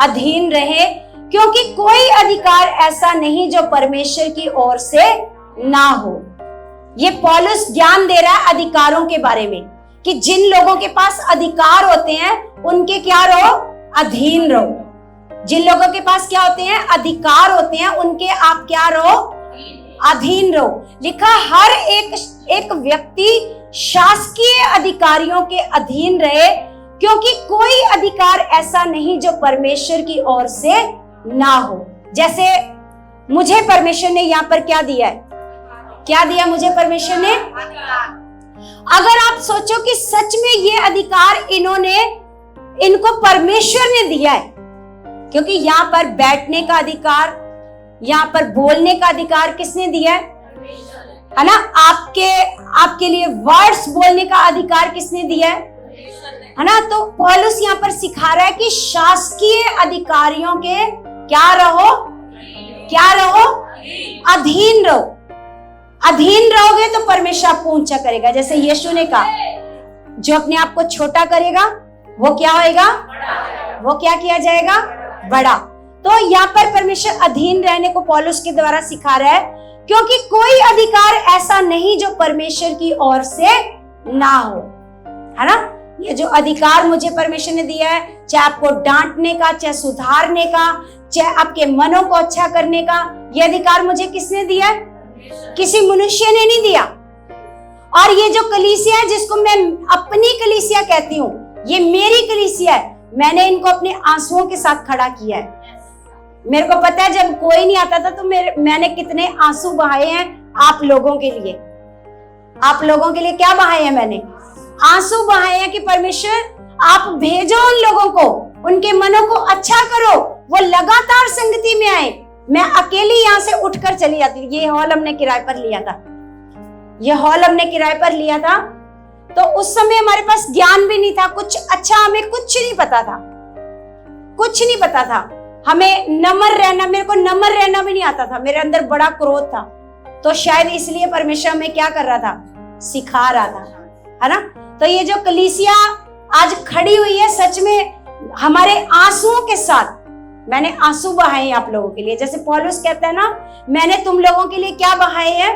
S1: अधीन रहे, क्योंकि कोई अधिकार ऐसा नहीं जो परमेश्वर की ओर से ना हो। ये पौलुस ज्ञान दे रहा है अधिकारों के बारे में, कि जिन लोगों के पास अधिकार होते हैं उनके क्या रहो? अधीन रहो। जिन लोगों के पास क्या होते हैं? अधिकार होते हैं, उनके आप क्या रहो? अधीन रहो। लिखा हर एक व्यक्ति शासकीय अधिकारियों के अधीन रहे, क्योंकि कोई अधिकार ऐसा नहीं जो परमेश्वर की ओर से ना हो। जैसे मुझे परमेश्वर ने यहाँ पर क्या दिया है? क्या दिया मुझे परमेश्वर ने? अगर आप सोचो कि सच में ये अधिकार इनको परमेश्वर ने दिया है, क्योंकि यहाँ पर बैठने का अधिकार, यहाँ पर बोलने का अधिकार किसने दिया है ना। आपके लिए वर्ड्स बोलने का अधिकार किसने दिया है ना। तो पौलुस यहाँ पर सिखा रहा है कि शासकीय अधिकारियों के क्या रहो? अधीन रहो। अधीन रहोगे तो परमेश्वर आपको ऊंचा करेगा। जैसे यीशु ने कहा, जो अपने आप को छोटा करेगा वो क्या होएगा? वो क्या किया जाएगा? बड़ा। तो यहाँ पर परमेश्वर अधीन रहने को पौलुस के द्वारा सिखा रहा है, क्योंकि कोई अधिकार ऐसा नहीं जो परमेश्वर की ओर से ना हो, है ना। ये जो अधिकार मुझे परमेश्वर ने दिया है, चाहे आपको डांटने का, चाहे सुधारने का, चाहे आपके मनों को अच्छा करने का, ये अधिकार मुझे किसने दिया है? किसी मनुष्य ने नहीं दिया। और ये जो कलीसिया है, जिसको मैं अपनी कलीसिया कहती हूँ, ये मेरी कलीसिया है। मैंने इनको अपने आंसुओं के साथ खड़ा किया है। मेरे को पता है जब कोई नहीं आता था तो मैंने कितने आंसू बहाए हैं आप लोगों के लिए। आप लोगों के लिए क्या बहाए हैं मैंने? आंसू बहाए हैं कि परमेश्वर आप भेजो उन लोगों को, उनके मनों को अच्छा करो, वो लगातार संगति में आए। मैं अकेली यहाँ से उठकर चली जाती। ये हॉल हमने किराए पर लिया था, ये हॉल हमने किराए पर लिया था। तो उस समय हमारे पास ज्ञान भी नहीं था कुछ अच्छा, हमें कुछ नहीं पता था, कुछ नहीं पता था। हमें नम्र रहना, मेरे को नम्र रहना भी नहीं आता था, मेरे अंदर बड़ा क्रोध था। तो शायद इसलिए परमेश्वर हमें क्या कर रहा था, सिखा रहा था, है ना। तो ये जो कलीसिया आज खड़ी हुई है, सच में हमारे आंसुओं के साथ, मैंने आंसू बहाए आप लोगों के लिए। जैसे पौलुस कहता है ना, मैंने तुम लोगों के लिए क्या बहाए हैं,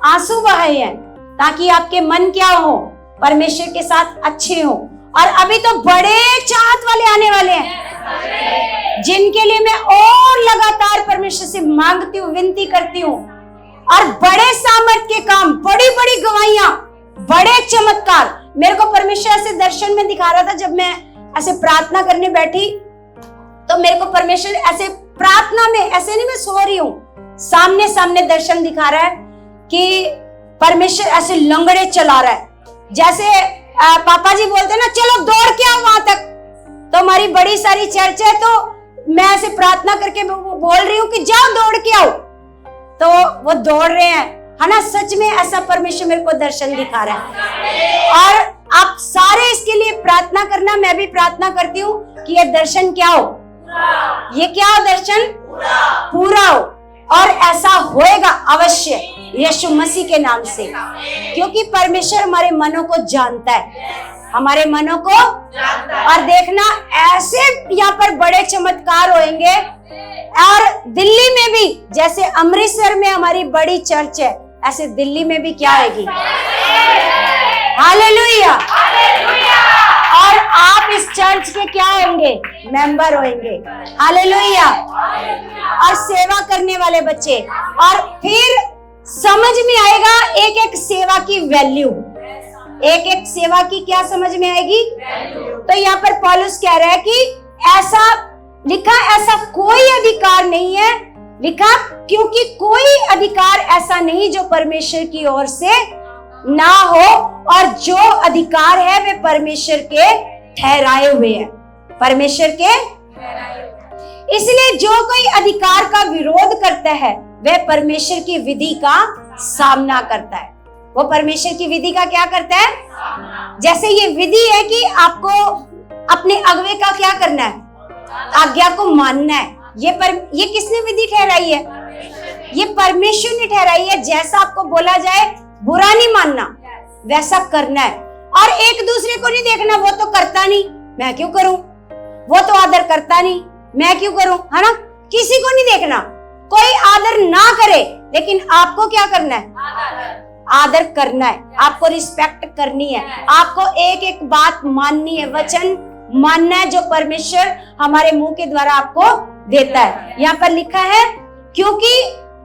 S1: आंसू बहाए हैं, ताकि आपके मन क्या हो, परमेश्वर के साथ अच्छे हो। और अभी तो बड़े चाहत वाले आने वाले हैं, जिनके लिए मैं और लगातार परमेश्वर से मांगती हूँ, विनती करती हूँ। और बड़े सामर्थ के काम, बड़ी बड़ी गवाहियां, बड़े चमत्कार मेरे को परमेश्वर ऐसे दर्शन में दिखा रहा था। जब मैं ऐसे प्रार्थना करने बैठी तो मेरे को परमेश्वर ऐसे प्रार्थना में, ऐसे नहीं मैं सो रही हूँ, सामने सामने दर्शन दिखा रहा है कि परमेश्वर ऐसे लंगड़े चला रहा है। जैसे पापा जी बोलते हैं ना, चलो दौड़ के आओ वहां तक। तो हमारी बड़ी सारी चर्च है, तो मैं ऐसे प्रार्थना करके बोल रही हूँ कि जाओ दौड़ के आओ, तो वो दौड़ रहे हैं, है ना। सच में ऐसा परमेश्वर मेरे को दर्शन दिखा रहा है। और आप सारे इसके लिए प्रार्थना करना, मैं भी प्रार्थना करती हूँ कि ये दर्शन क्या हो, ये क्या हो, दर्शन पूरा हो। और ऐसा होएगा अवश्य यीशु मसीह के नाम से, क्योंकि परमेश्वर हमारे मनों को जानता है, हमारे मनों को। और देखना ऐसे यहाँ पर बड़े चमत्कार होंगे। और दिल्ली में भी, जैसे अमृतसर में हमारी बड़ी चर्च है, ऐसे दिल्ली में भी क्या होगी, हालेलुया। और आप इस चर्च के क्या होंगे, मेंबर होंगे, हालेलुया। और सेवा करने वाले बच्चे, और फिर समझ में आएगा एक एक सेवा की वैल्यू, एक एक सेवा की क्या समझ में आएगी। तो यहाँ पर पौलुस कह रहा है कि ऐसा लिखा, ऐसा कोई अधिकार नहीं है, लिखा क्योंकि कोई अधिकार ऐसा नहीं जो परमेश्वर की ओर से ना हो, और जो अधिकार है वे परमेश्वर के ठहराए हुए हैं, परमेश्वर के। इसलिए जो कोई अधिकार का विरोध करता है वह परमेश्वर की विधि का सामना करता है। वो परमेश्वर की विधि का क्या करता है, जैसे ये विधि है कि आपको अपने अगुवे का क्या करना है, आज्ञा को मानना है। ये किसने विधि ठहराई है, ये परमेश्वर ने ठहराई है। जैसा आपको बोला जाए बुरा नहीं मानना, वैसा करना है। और एक दूसरे को नहीं देखना, वो तो करता नहीं मैं क्यों करूं, वो तो आदर करता नहीं मैं क्यों करूं, है ना। किसी को नहीं देखना, कोई आदर ना करे, लेकिन आपको क्या करना है, आदर करना है, आपको रिस्पेक्ट करनी है, आपको एक एक बात माननी है, वचन मानना है जो परमेश्वर हमारे मुंह के द्वारा आपको देता है। यहाँ पर लिखा है क्योंकि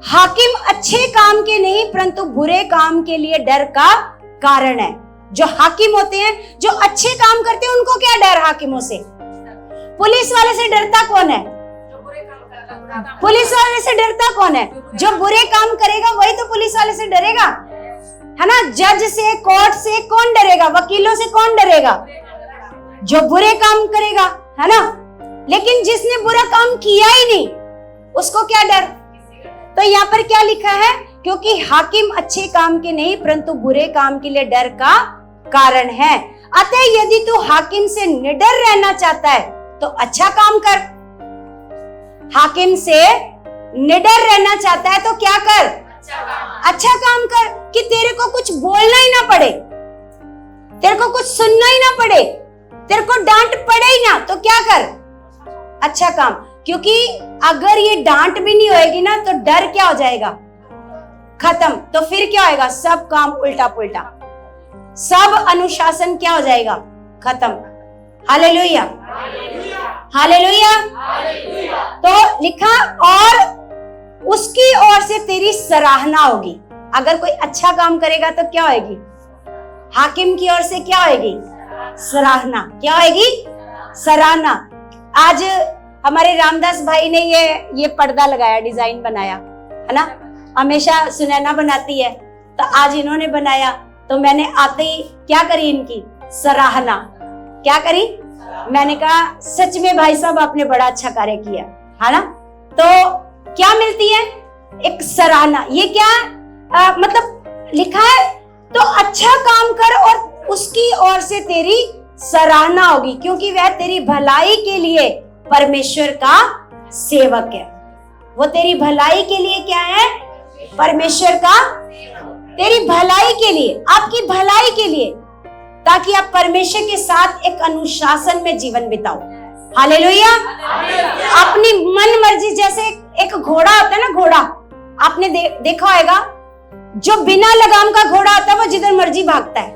S1: हाकिम अच्छे काम के नहीं परंतु बुरे काम के लिए डर का कारण है। जो हाकिम होते हैं, जो अच्छे काम करते हैं, उनको क्या डर हाकिमों से, पुलिस वाले से डरता कौन है, पुलिस वाले से डरता कौन है, जो बुरे काम करेगा वही तो पुलिस वाले से डरेगा, है ना। जज से, कोर्ट से कौन डरेगा, वकीलों से कौन डरेगा, जो बुरे काम करेगा, है ना। लेकिन जिसने बुरा काम किया ही नहीं, उसको क्या डर। तो यहाँ पर क्या लिखा है, क्योंकि हाकिम अच्छे काम के नहीं परंतु बुरे काम के लिए डर का कारण है। अतः यदि तू हाकिम से निडर रहना चाहता है तो अच्छा काम कर। हाकिम से निडर रहना चाहता है तो क्या कर, अच्छा काम कर, कि तेरे को कुछ बोलना ही ना पड़े, तेरे को कुछ सुनना ही ना पड़े, तेरे को डांट पड़े ही ना, तो क्या कर, अच्छा काम। क्योंकि अगर ये डांट भी नहीं होएगी ना तो डर क्या हो जाएगा, खत्म। तो फिर क्या होएगा, सब काम उल्टा पुल्टा, सब अनुशासन क्या हो जाएगा, खत्म। Hallelujah, hallelujah. तो लिखा और उसकी ओर से तेरी सराहना होगी। अगर कोई अच्छा काम करेगा तो क्या होगी, हाकिम की ओर से क्या होगी, सराहना। क्या होगी, सराहना। आज हमारे रामदास भाई ने ये पर्दा लगाया, डिजाइन बनाया, है ना। हमेशा सुनैना बनाती है, तो आज इन्होंने बनाया। तो मैंने आते ही क्या करी, इनकी सराहना। क्या करी? मैंने कहा सच में भाई साहब आपने बड़ा अच्छा कार्य किया, है ना। तो क्या मिलती है? एक सराहना। ये क्या मतलब लिखा है, तो अच्छा काम कर और उसकी ओर से तेरी सराहना होगी, क्योंकि वह तेरी भलाई के लिए परमेश्वर का सेवक है। वो तेरी भलाई के लिए क्या है? परमेश्वर का, तेरी भलाई के लिए, आपकी भलाई के लिए, ताकि आप परमेश्वर के साथ एक अनुशासन में जीवन बिताओ। हालेलुया। अपनी मन मर्जी, जैसे एक घोड़ा होता है ना, घोड़ा आपने देखा होगा, जो बिना लगाम का घोड़ा होता है वो जिधर मर्जी भागता है,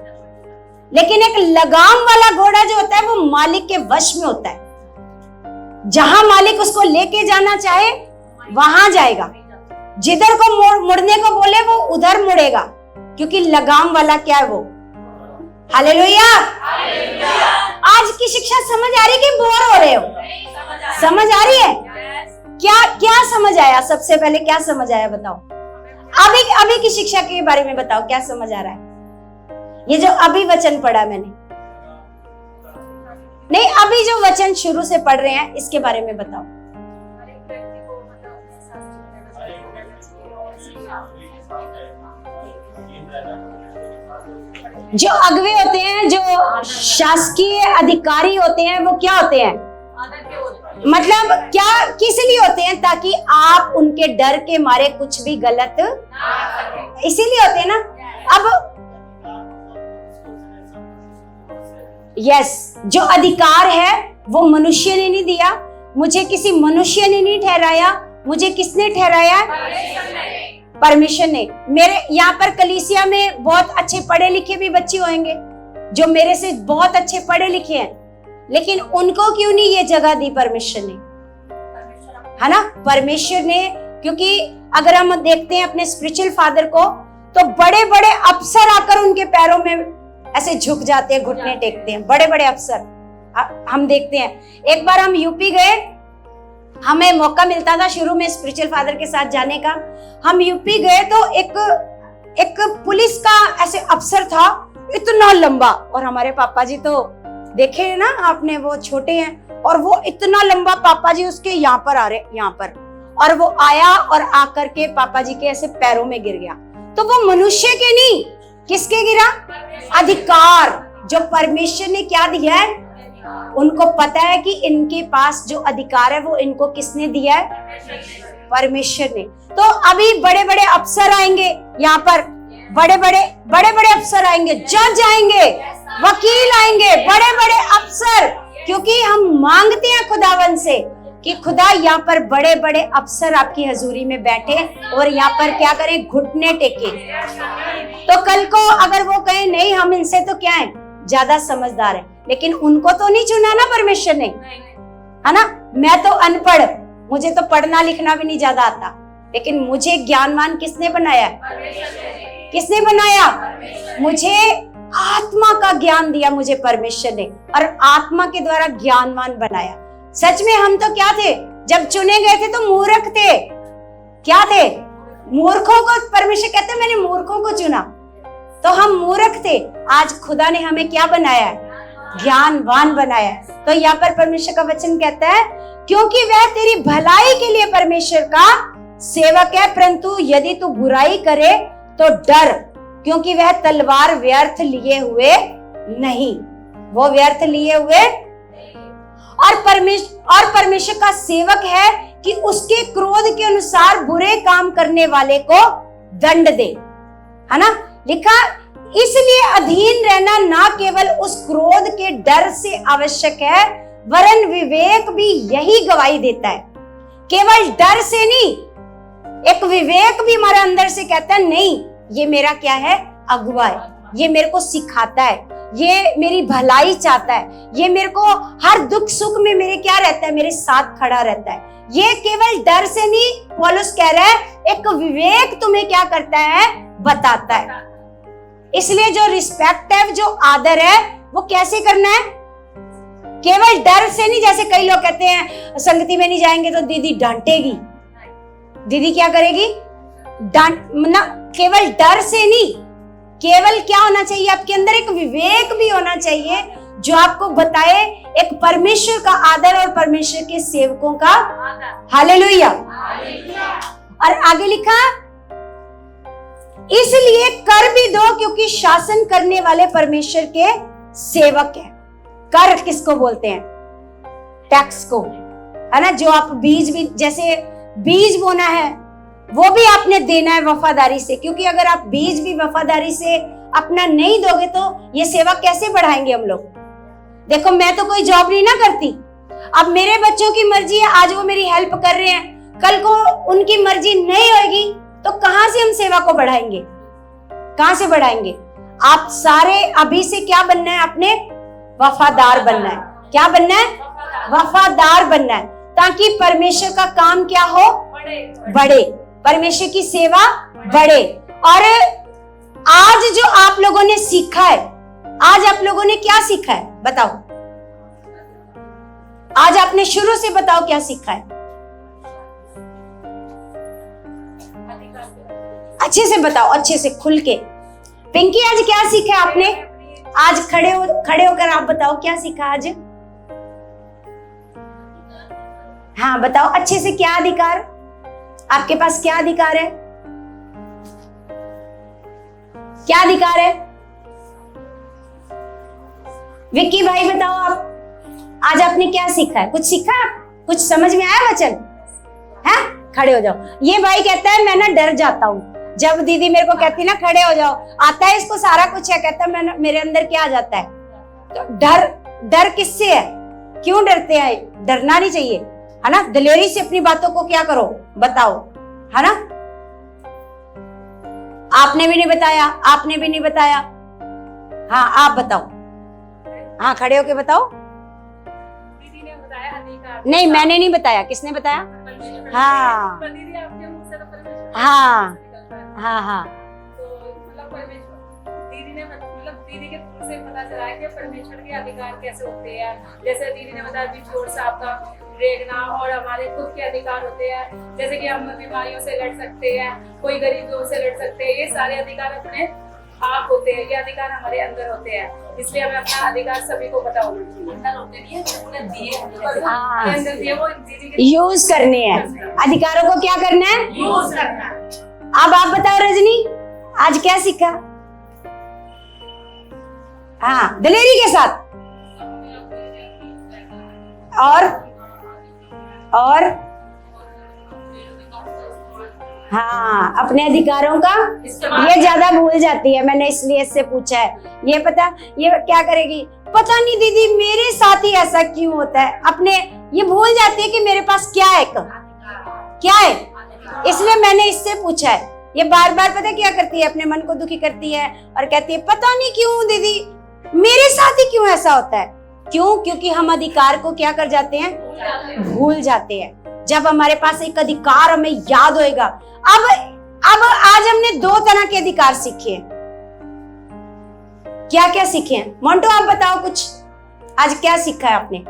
S1: लेकिन एक लगाम वाला घोड़ा जो होता है वो मालिक के वश में होता है। जहां मालिक उसको लेके जाना चाहे वहां जाएगा, जिधर को मुड़ने को बोले वो उधर मुड़ेगा, क्योंकि लगाम वाला क्या है वो। हालेलुया। आज की शिक्षा समझ आ रही कि बोर हो रहे हो? समझ आ रही है? क्या क्या समझ आया? सबसे पहले क्या समझ आया बताओ? अभी की शिक्षा के बारे में बताओ, क्या समझ आ रहा है? ये जो अभी वचन पढ़ा मैंने, नहीं अभी जो वचन शुरू से पढ़ रहे हैं इसके बारे में बताओ। जो अगुवे होते हैं, जो शासकीय अधिकारी होते हैं, वो क्या होते हैं? मतलब क्या, किस लिए होते हैं? ताकि आप उनके डर के मारे कुछ भी गलत, इसीलिए होते हैं ना। अब यस, जो अधिकार है वो मनुष्य ने नहीं दिया, मुझे किसी मनुष्य ने नहीं ठहराया, मुझे किसने ठहराया? परमेश्वर ने। मेरे यहाँ पर कलीसिया में बहुत अच्छे पढ़े लिखे भी बच्चे होंगे जो मेरे से बहुत अच्छे पढ़े लिखे हैं, लेकिन उनको क्यों नहीं ये जगह दी परमेश्वर ने? है ना, परमेश्वर ने। क्योंकि अगर हम देखते हैं अपने स्पिरिचुअल फादर को, तो बड़े बड़े अफसर आकर उनके पैरों में ऐसे झुक जाते हैं, घुटने टेकते हैं, बड़े बड़े अफसर हम देखते हैं। एक बार हम यूपी गए, हमें मौका मिलता था शुरू में स्पिरिचुअल फादर के साथ जाने का। हम यूपी गए तो एक पुलिस का ऐसे अफसर था, इतना लंबा, और हमारे पापा जी तो देखे ना आपने, वो छोटे हैं, और वो इतना लंबा, पापा जी उसके यहाँ पर आ रहे, यहाँ पर, और वो आया और आकर के पापा जी के ऐसे पैरों में गिर गया। तो वो मनुष्य के नहीं, किसके गिरा? अधिकार जो परमेश्वर ने क्या दिया है, उनको पता है कि इनके पास जो अधिकार है वो इनको किसने दिया है? परमेश्वर ने। तो अभी बड़े बड़े अफसर आएंगे यहाँ पर, बड़े बड़े अफसर आएंगे, जज आएंगे, वकील आएंगे, बड़े बड़े अफसर, क्योंकि हम मांगते हैं खुदावन से कि खुदा यहाँ पर बड़े बड़े अफसर आपकी हजूरी में बैठे और यहाँ पर क्या करें? घुटने टेके। तो कल को अगर वो कहें नहीं हम इनसे तो क्या है, ज्यादा समझदार है, लेकिन उनको तो नहीं चुना ना परमेश्वर ने, है ना। मैं तो अनपढ़, मुझे तो पढ़ना लिखना भी नहीं ज्यादा आता, लेकिन मुझे ज्ञानवान किसने बनाया? किसने बनाया? मुझे आत्मा का ज्ञान दिया मुझे परमेश्वर ने, और आत्मा के द्वारा ज्ञानवान बनाया। सच में हम तो क्या थे? जब चुने गए थे तो मूर्ख थे। क्या थे? मूर्खों को परमेश्वर कहते हैं मैंने मूर्खों को चुना, तो हम मूर्ख थे। आज खुदा ने हमें क्या बनाया है? ज्ञानवान बनाया है। तो यहाँ पर परमेश्वर का वचन कहता है क्योंकि वह तेरी भलाई के लिए परमेश्वर का सेवक है, परंतु यदि तू बुराई करे तो डर, क्योंकि वह तलवार व्यर्थ लिए हुए नहीं, वो व्यर्थ लिए हुए, और परमेश्वर का सेवक है कि उसके क्रोध के अनुसार बुरे काम करने वाले को दंड दे, है ना। लिखा, इसलिए अधीन रहना ना केवल उस क्रोध के डर से आवश्यक है, वरन विवेक भी यही गवाही देता है। केवल डर से नहीं, एक विवेक भी हमारे अंदर से कहता है नहीं, ये मेरा क्या है? अगुवा है, ये मेरे को सिखाता है, ये मेरी भलाई चाहता है, ये मेरे को हर दुख सुख में मेरे क्या रहता है? मेरे साथ खड़ा रहता है। ये केवल डर से नहीं, पौलुस कह रहा है एक विवेक तुम्हें क्या करता है? बताता है। इसलिए जो रिस्पेक्ट है, जो आदर है, वो कैसे करना है? केवल डर से नहीं। जैसे कई लोग कहते हैं संगति में नहीं जाएंगे तो दीदी डांटेगी, दीदी क्या करेगी? डांट ना, केवल डर से नहीं, केवल क्या होना चाहिए, आपके अंदर एक विवेक भी होना चाहिए जो आपको बताए एक परमेश्वर का आदर और परमेश्वर के सेवकों का हालेलुया। और आगे लिखा, इसलिए कर भी दो क्योंकि शासन करने वाले परमेश्वर के सेवक हैं। कर किसको बोलते हैं? टैक्स को, है ना। जो आप बीज भी, जैसे बीज बोना है वो भी आपने देना है वफादारी से, क्योंकि अगर आप बीज भी वफादारी से अपना नहीं दोगे तो ये सेवा कैसे बढ़ाएंगे हम लोग। देखो मैं तो कोई जॉब नहीं ना करती, अब मेरे बच्चों की मर्जी है, आज वो मेरी हेल्प कर रहे हैं, कल को उनकी मर्जी नहीं होगी तो कहां से हम सेवा को बढ़ाएंगे, कहां से बढ़ाएंगे। आप सारे अभी से क्या बनना है, अपने वफादार बनना है। क्या बनना है? वफादार बनना है, ताकि परमेश्वर का काम क्या हो, बढ़े, परमेश्वर की सेवा बढ़े। और आज जो आप लोगों ने सीखा है, आज आप लोगों ने क्या सीखा है बताओ, आज आपने शुरू से बताओ क्या सीखा है, अच्छे से बताओ, अच्छे से खुल के। पिंकी आज क्या सीखा है आपने? आज खड़े होकर आप बताओ क्या सीखा आज। हाँ बताओ अच्छे से, क्या अधिकार आपके पास, क्या अधिकार है, क्या अधिकार है? विक्की भाई बताओ आप, आज आपने क्या सीखा है? कुछ सीखा, कुछ समझ में आया वचन है? खड़े हो जाओ। ये भाई कहता है मैं ना डर जाता हूँ जब दीदी मेरे को कहती ना खड़े हो जाओ, आता है इसको सारा कुछ है, कहता है मेरे अंदर क्या आ जाता है, तो डर किससे है, क्यों डरते हैं? डरना नहीं चाहिए, है ना। दिलेरी से अपनी बातों को क्या करो, बताओ, है ना। आपने भी नहीं बताया, आपने भी नहीं बताया। हाँ आप बताओ, हाँ खड़े होके बताओ।
S2: दीदी ने बताया अधिकार,
S1: नहीं मैंने नहीं बताया, किसने बताया? हाँ हाँ हाँ हाँ,
S2: तो मतलब परमेश्वर दीदी ने मतलब दीदी के मुंह से पता चला है कि परमेश्वर के अधिकार कैसे होते हैं। जैसे दीदी ने बताया बिछोड़ सांप का रेंगना, और हमारे खुद के अधिकार होते हैं, जैसे कि हम बीमारियों से लड़ सकते हैं, कोई गरीबियों से लड़ सकते हैं। ये सारे अधिकार अपने आप होते हैं, ये अधिकार हमारे अंदर होते हैं, इसलिए हमें अपना अधिकार सभी को पता होना चाहिए। अंदर होते नहीं है, दिए वो
S1: यूज करने हैं, अधिकारों को क्या करना है,
S2: यूज करना है।
S1: अब आप बताओ रजनी आज क्या सीखा? हाँ दिलेरी के साथ, और हाँ अपने अधिकारों का, ये ज्यादा भूल जाती है, मैंने इसलिए इससे पूछा है। ये पता, ये क्या करेगी पता नहीं दीदी, मेरे साथ ही ऐसा क्यों होता है, अपने ये भूल जाती है कि मेरे पास क्या है, क्या है, इसलिए मैंने इससे पूछा है। ये बार बार पता क्या करती है, अपने मन को दुखी करती है और कहती है पता नहीं क्यों दीदी मेरे साथ ही क्यों ऐसा होता है। क्यों? क्योंकि हम अधिकार को क्या कर जाते हैं, भूल जाते हैं। जब हमारे पास एक अधिकार हमें याद होएगा। अब आज हमने 2 तरह के अधिकार सीखे हैं। क्या क्या सीखे हैं? मोंटो आप बताओ कुछ, आज क्या सीखा है आपने?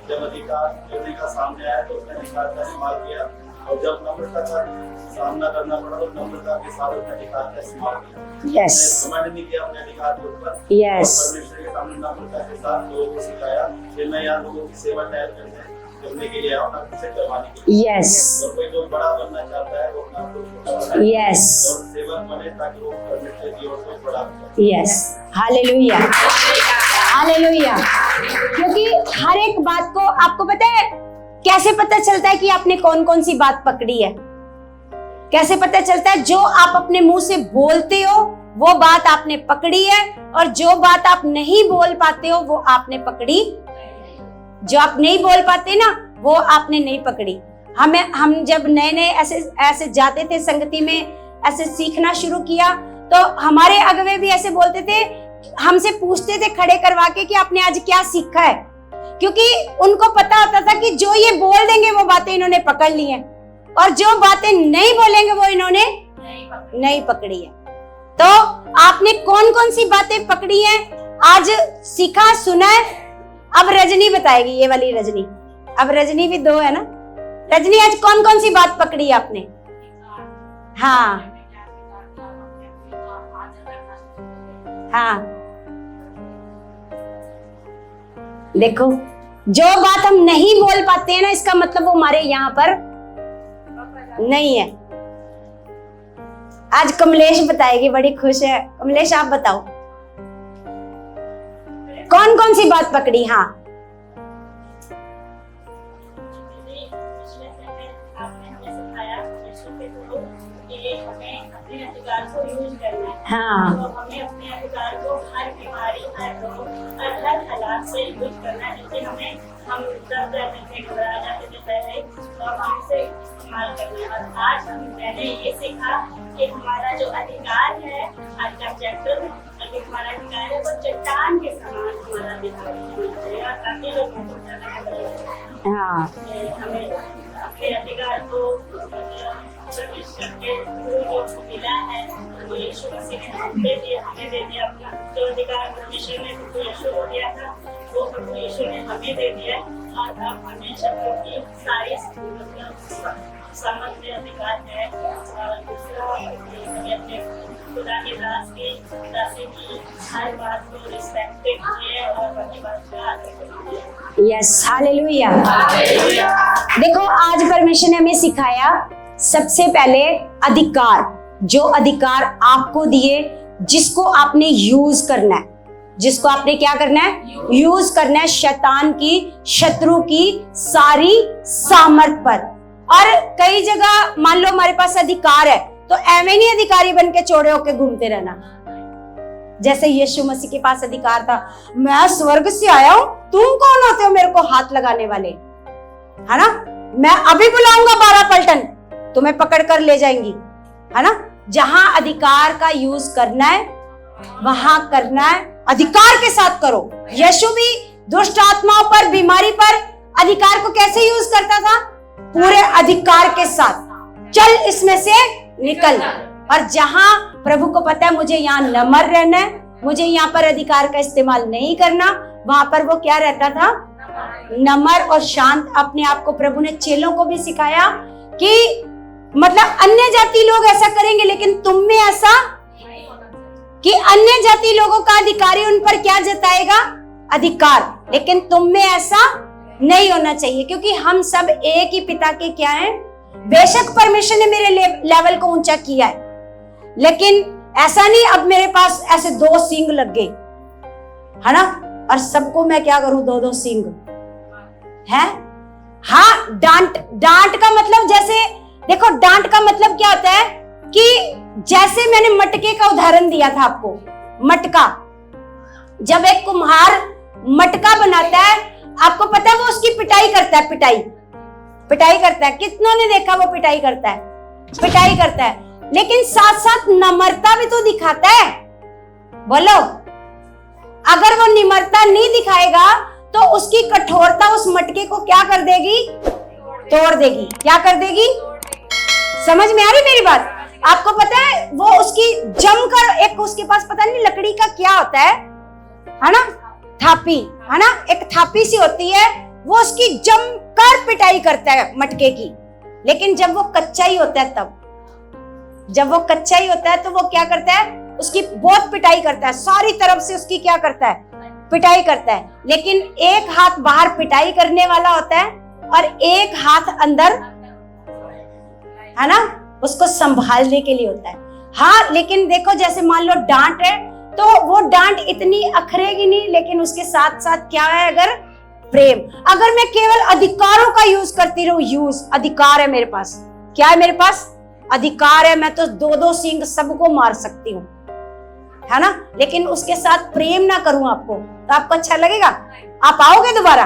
S3: जब अधिकार करने का सामने आया तो उसने अधिकार का इस्तेमाल किया, और जब नम्रता का सामना करना पड़ा तो नम्रता के साथ उसने अधिकार का इस्तेमाल किया।
S1: यस,
S3: घमंड नहीं किया अपने अधिकार के ऊपर।
S1: यस,
S3: परमेश्वर के सामने नम्रता के साथ लोगों को सिखाया कि मैं यहाँ लोगों की सेवा करने के लिए आया हूँ, ना करवाने के लिए।
S1: यस,
S3: और कोई जो बड़ा बनना चाहता है वो अपना को छोटा बनाए।
S1: यस,
S3: और सेवक बने ताकि वो परमेश्वर की ओर से बड़ा बने।
S1: Yes, hallelujah, hallelujah. क्योंकि हर एक बात को आपको पता है, कैसे पता चलता है कि आपने कौन कौन सी बात पकड़ी है? कैसे पता चलता है? जो आप अपने मुंह से बोलते हो वो बात आपने पकड़ी है, और जो बात आप नहीं बोल पाते हो वो आपने पकड़ी। जो आप नहीं बोल पाते ना वो आपने नहीं पकड़ी। हम जब नए ऐसे जाते थे संगति में, ऐसे सीखना शुरू किया, तो हमारे अगवे भी ऐसे बोलते थे, हमसे पूछते थे खड़े करवा के कि आपने आज क्या सीखा है, क्योंकि उनको पता होता था कि जो ये बोल देंगे वो बातें इन्होंने पकड़ ली हैं। और जो बातें नहीं बोलेंगे वो इन्होंने नहीं पकड़ी है। तो आपने कौन कौन सी बातें पकड़ी हैं आज सीखा सुना है। अब रजनी बताएगी, ये वाली रजनी। अब रजनी भी दो है ना। रजनी आज कौन कौन सी बात पकड़ी आपने? हाँ हाँ, देखो जो बात हम नहीं बोल पाते हैं ना, इसका मतलब वो हमारे यहाँ पर नहीं है। आज कमलेश बताएगी, बड़ी खुश है। कमलेश आप बताओ कौन कौन सी बात पकड़ी? हाँ
S4: अपने अधिकार को यूज करना है।
S1: हाँ,
S4: तो हमें अपने अधिकार को हर बीमारी, हर रोग और हर हालात से यूज करना है। जैसे हम दर्द रहते थे, घबरा जाते थे पहले, तो अब हमसे इस्तेमाल करना है। और आज मैंने ये सीखा कि हमारा जो अधिकार है, आज का चैप्टर हमारा अधिकार है वो चट्टान के समान हमारा अधिकार है। और काफी लोगों को
S1: हाँ,
S4: हमें अपने अधिकार को परमेश्वर के जो मिला है, वो यीशु मसीह ने हमें दे दिया। अपना जो अधिकार परमेश्वर ने यीशु को दिया था, वो प्रभु यीशु ने हमें दे दिया। और अब हमें शब्दों की सारी सामर्थ्य अधिकार है। और दूसरा, हमें अपने खुदा के दासी की हर बात को रिस्पेक्ट कीजिए और अपनी बात का आदर कीजिए।
S1: Yes, hallelujah. देखो आज परमेश्वर ने हमें सिखाया सबसे पहले अधिकार, जो अधिकार आपको दिए, जिसको आपने यूज करना है, जिसको आपने क्या करना है? यूज करना है शैतान की, शत्रु की सारी सामर्थ पर। और कई जगह मान लो हमारे पास अधिकार है तो एवं नहीं अधिकारी बन के चौड़े होके घूमते रहना। जैसे यीशु मसीह के पास अधिकार था, मैं स्वर्ग से आया हूं, तुम कौन होते हो मेरे को हाथ लगाने वाले, है ना? मैं अभी बुलाऊंगा 12 पलटन, तुम्हें पकड़ कर ले जाएंगी, है ना? जहां अधिकार का यूज करना है वहां करना है, अधिकार के साथ करो। यीशु भी दुष्ट आत्माओं पर, बीमारी पर अधिकार को कैसे यूज करता था? पूरे अधिकार के साथ, चल इसमें से निकल। और जहां प्रभु को पता है मुझे यहाँ नम्र रहना है, मुझे यहाँ पर अधिकार का इस्तेमाल नहीं करना, वहां पर वो क्या रहता था? नम्र और शांत। अपने आप को प्रभु ने चेलों को भी सिखाया कि मतलब अन्य जाति लोग ऐसा करेंगे लेकिन तुम में ऐसा, कि अन्य जाति लोगों का अधिकारी उन पर क्या जताएगा? अधिकार, लेकिन तुम में ऐसा नहीं होना चाहिए, क्योंकि हम सब एक ही पिता के क्या हैं? बेशक परमेश्वर ने मेरे लेवल को ऊंचा किया है, लेकिन ऐसा नहीं अब मेरे पास ऐसे 2 सींग लग गए, है ना? और सबको मैं क्या करूं? 2-2 सींग है। हाँ, डांट का मतलब, जैसे देखो डांट का मतलब क्या होता है कि जैसे मैंने मटके का उदाहरण दिया था आपको, मटका, जब एक कुम्हार मटका बनाता है, आपको पता है वो उसकी पिटाई करता है, पिटाई करता है। कितनों ने देखा वो पिटाई करता है, लेकिन साथ साथ नम्रता भी तो दिखाता है। बोलो, अगर वो निम्रता नहीं दिखाएगा तो उसकी कठोरता उस मटके को क्या कर देगी? तोड़ देगी। क्या कर देगी? समझ में आ रही मेरी बात? आपको पता है वो उसकी जमकर, एक उसके पास पता नहीं लकड़ी का क्या होता है ना? थापी, है ना? एक थापी सी होती है, वो उसकी जमकर पिटाई करता है मटके की। लेकिन जब वो कच्चा ही होता है, तो वो क्या करता है? उसकी बहुत पिटाई करता है, सारी तरफ से उसकी क्या करता है? पिटाई करता है। लेकिन एक हाथ बाहर पिटाई करने वाला होता है और एक हाथ अंदर, है ना, उसको संभालने के लिए होता है। हाँ, लेकिन देखो जैसे मान लो डांट है, तो वो डांट इतनी अखरेगी नहीं, लेकिन उसके साथ साथ क्या है? अगर प्रेम, अगर मैं केवल अधिकारों का यूज करती रहूं, अधिकार है मेरे पास, क्या है मेरे पास? अधिकार है, मैं तो 2-2 सींग सबको मार सकती हूँ, है ना? लेकिन उसके साथ प्रेम ना करूं आपको, तो आपको अच्छा लगेगा? आप आओगे दोबारा?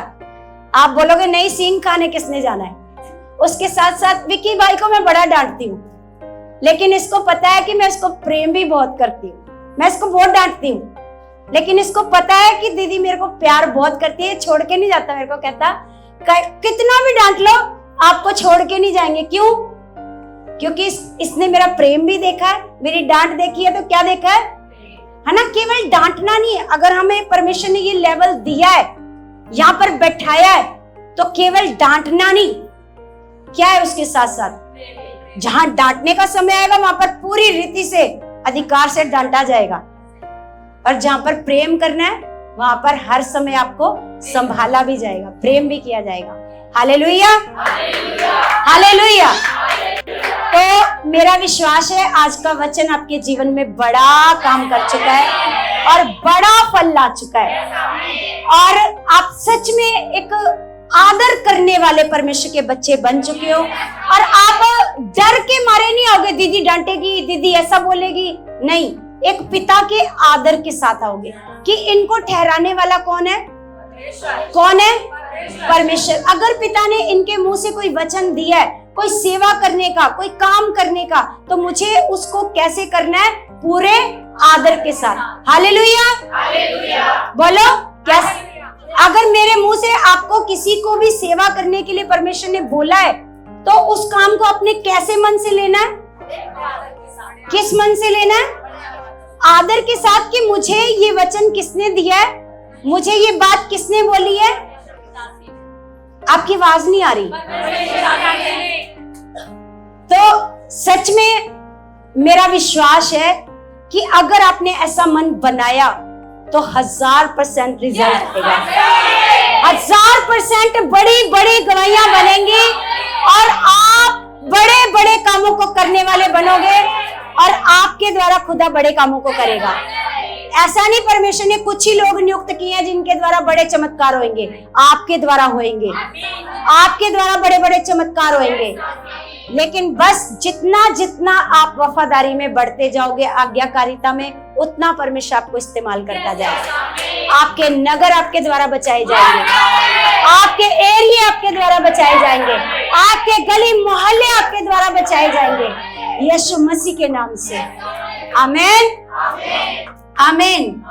S1: आप बोलोगे नहीं, सींग खाने किसने जाना है? उसके साथ साथ विक्की भाई को मैं बड़ा डांटती हूँ, लेकिन इसको पता है कि मैं इसको प्रेम भी बहुत करती हूँ, मैं इसको बहुत डांटती हूँ, लेकिन इसको पता है कि दीदी मेरे को प्यार बहुत करती है, छोड़ के नहीं जाता। मेरे को कहता कितना भी डांट लो आपको छोड़ के नहीं जाएंगे। क्यों? क्योंकि इसने मेरा प्रेम भी देखा है, मेरी डांट देखी है, तो क्या देखा है ना? केवल डांटना नहीं है। अगर हमें परमेश्वर ने ये लेवल दिया है, यहाँ पर बैठाया है, तो केवल डांटना नहीं, क्या है उसके साथ साथ जहां डांटने का समय आएगा वहां पर पूरी रीति से अधिकार से डांटा जाएगा, और जहां पर प्रेम करना है वहां पर हर समय आपको संभाला भी जाएगा, प्रेम भी किया जाएगा। Hallelujah, hallelujah. तो मेरा विश्वास है आज का वचन आपके जीवन में बड़ा काम कर चुका है और बड़ा फल ला चुका है, और आप सच में एक आदर करने वाले परमेश्वर के बच्चे बन चुके हो, और आप डर के मारे नहीं आओगे दीदी डांटेगी, दीदी ऐसा बोलेगी, नहीं, एक पिता के आदर के साथ आओगे कि इनको ठहराने वाला कौन है? कौन है? परमेश्वर। अगर पिता ने इनके मुंह से कोई वचन दिया है, कोई सेवा करने का, कोई काम करने का, तो मुझे उसको कैसे करना है? पूरे आदर के साथ। हालेलुया, बोलो कैसे? अगर मेरे मुंह से आपको किसी को भी सेवा करने के लिए परमेश्वर ने बोला है, तो उस काम को अपने कैसे मन से लेना है? किस मन से लेना है? आदर के साथ कि मुझे ये वचन किसने दिया है, मुझे ये बात किसने बोली है। आपकी आवाज नहीं आ रही। तो सच में मेरा विश्वास है कि अगर आपने ऐसा मन बनाया तो 1000% रिजल्ट आएगा, 1000% बड़ी बड़ी गवाहियां बनेंगी, और आप बड़े बड़े कामों को करने वाले बनोगे, और आपके द्वारा खुदा बड़े कामों को करेगा। ऐसा नहीं परमेश्वर ने कुछ ही लोग नियुक्त किए हैं जिनके द्वारा बड़े चमत्कार होंगे, आपके द्वारा होंगे, आपके द्वारा बड़े बड़े चमत्कार होंगे। लेकिन बस जितना जितना आप वफादारी में बढ़ते जाओगे, आज्ञाकारिता में, उतना परमेश्वर आपको इस्तेमाल करता जाएगा। आपके नगर आपके द्वारा बचाए जाएंगे, आपके एरिया आपके द्वारा बचाए जाएंगे, आपके गली मोहल्ले आपके द्वारा बचाए जाएंगे, यीशु मसीह के नाम से। आमीन, आमीन।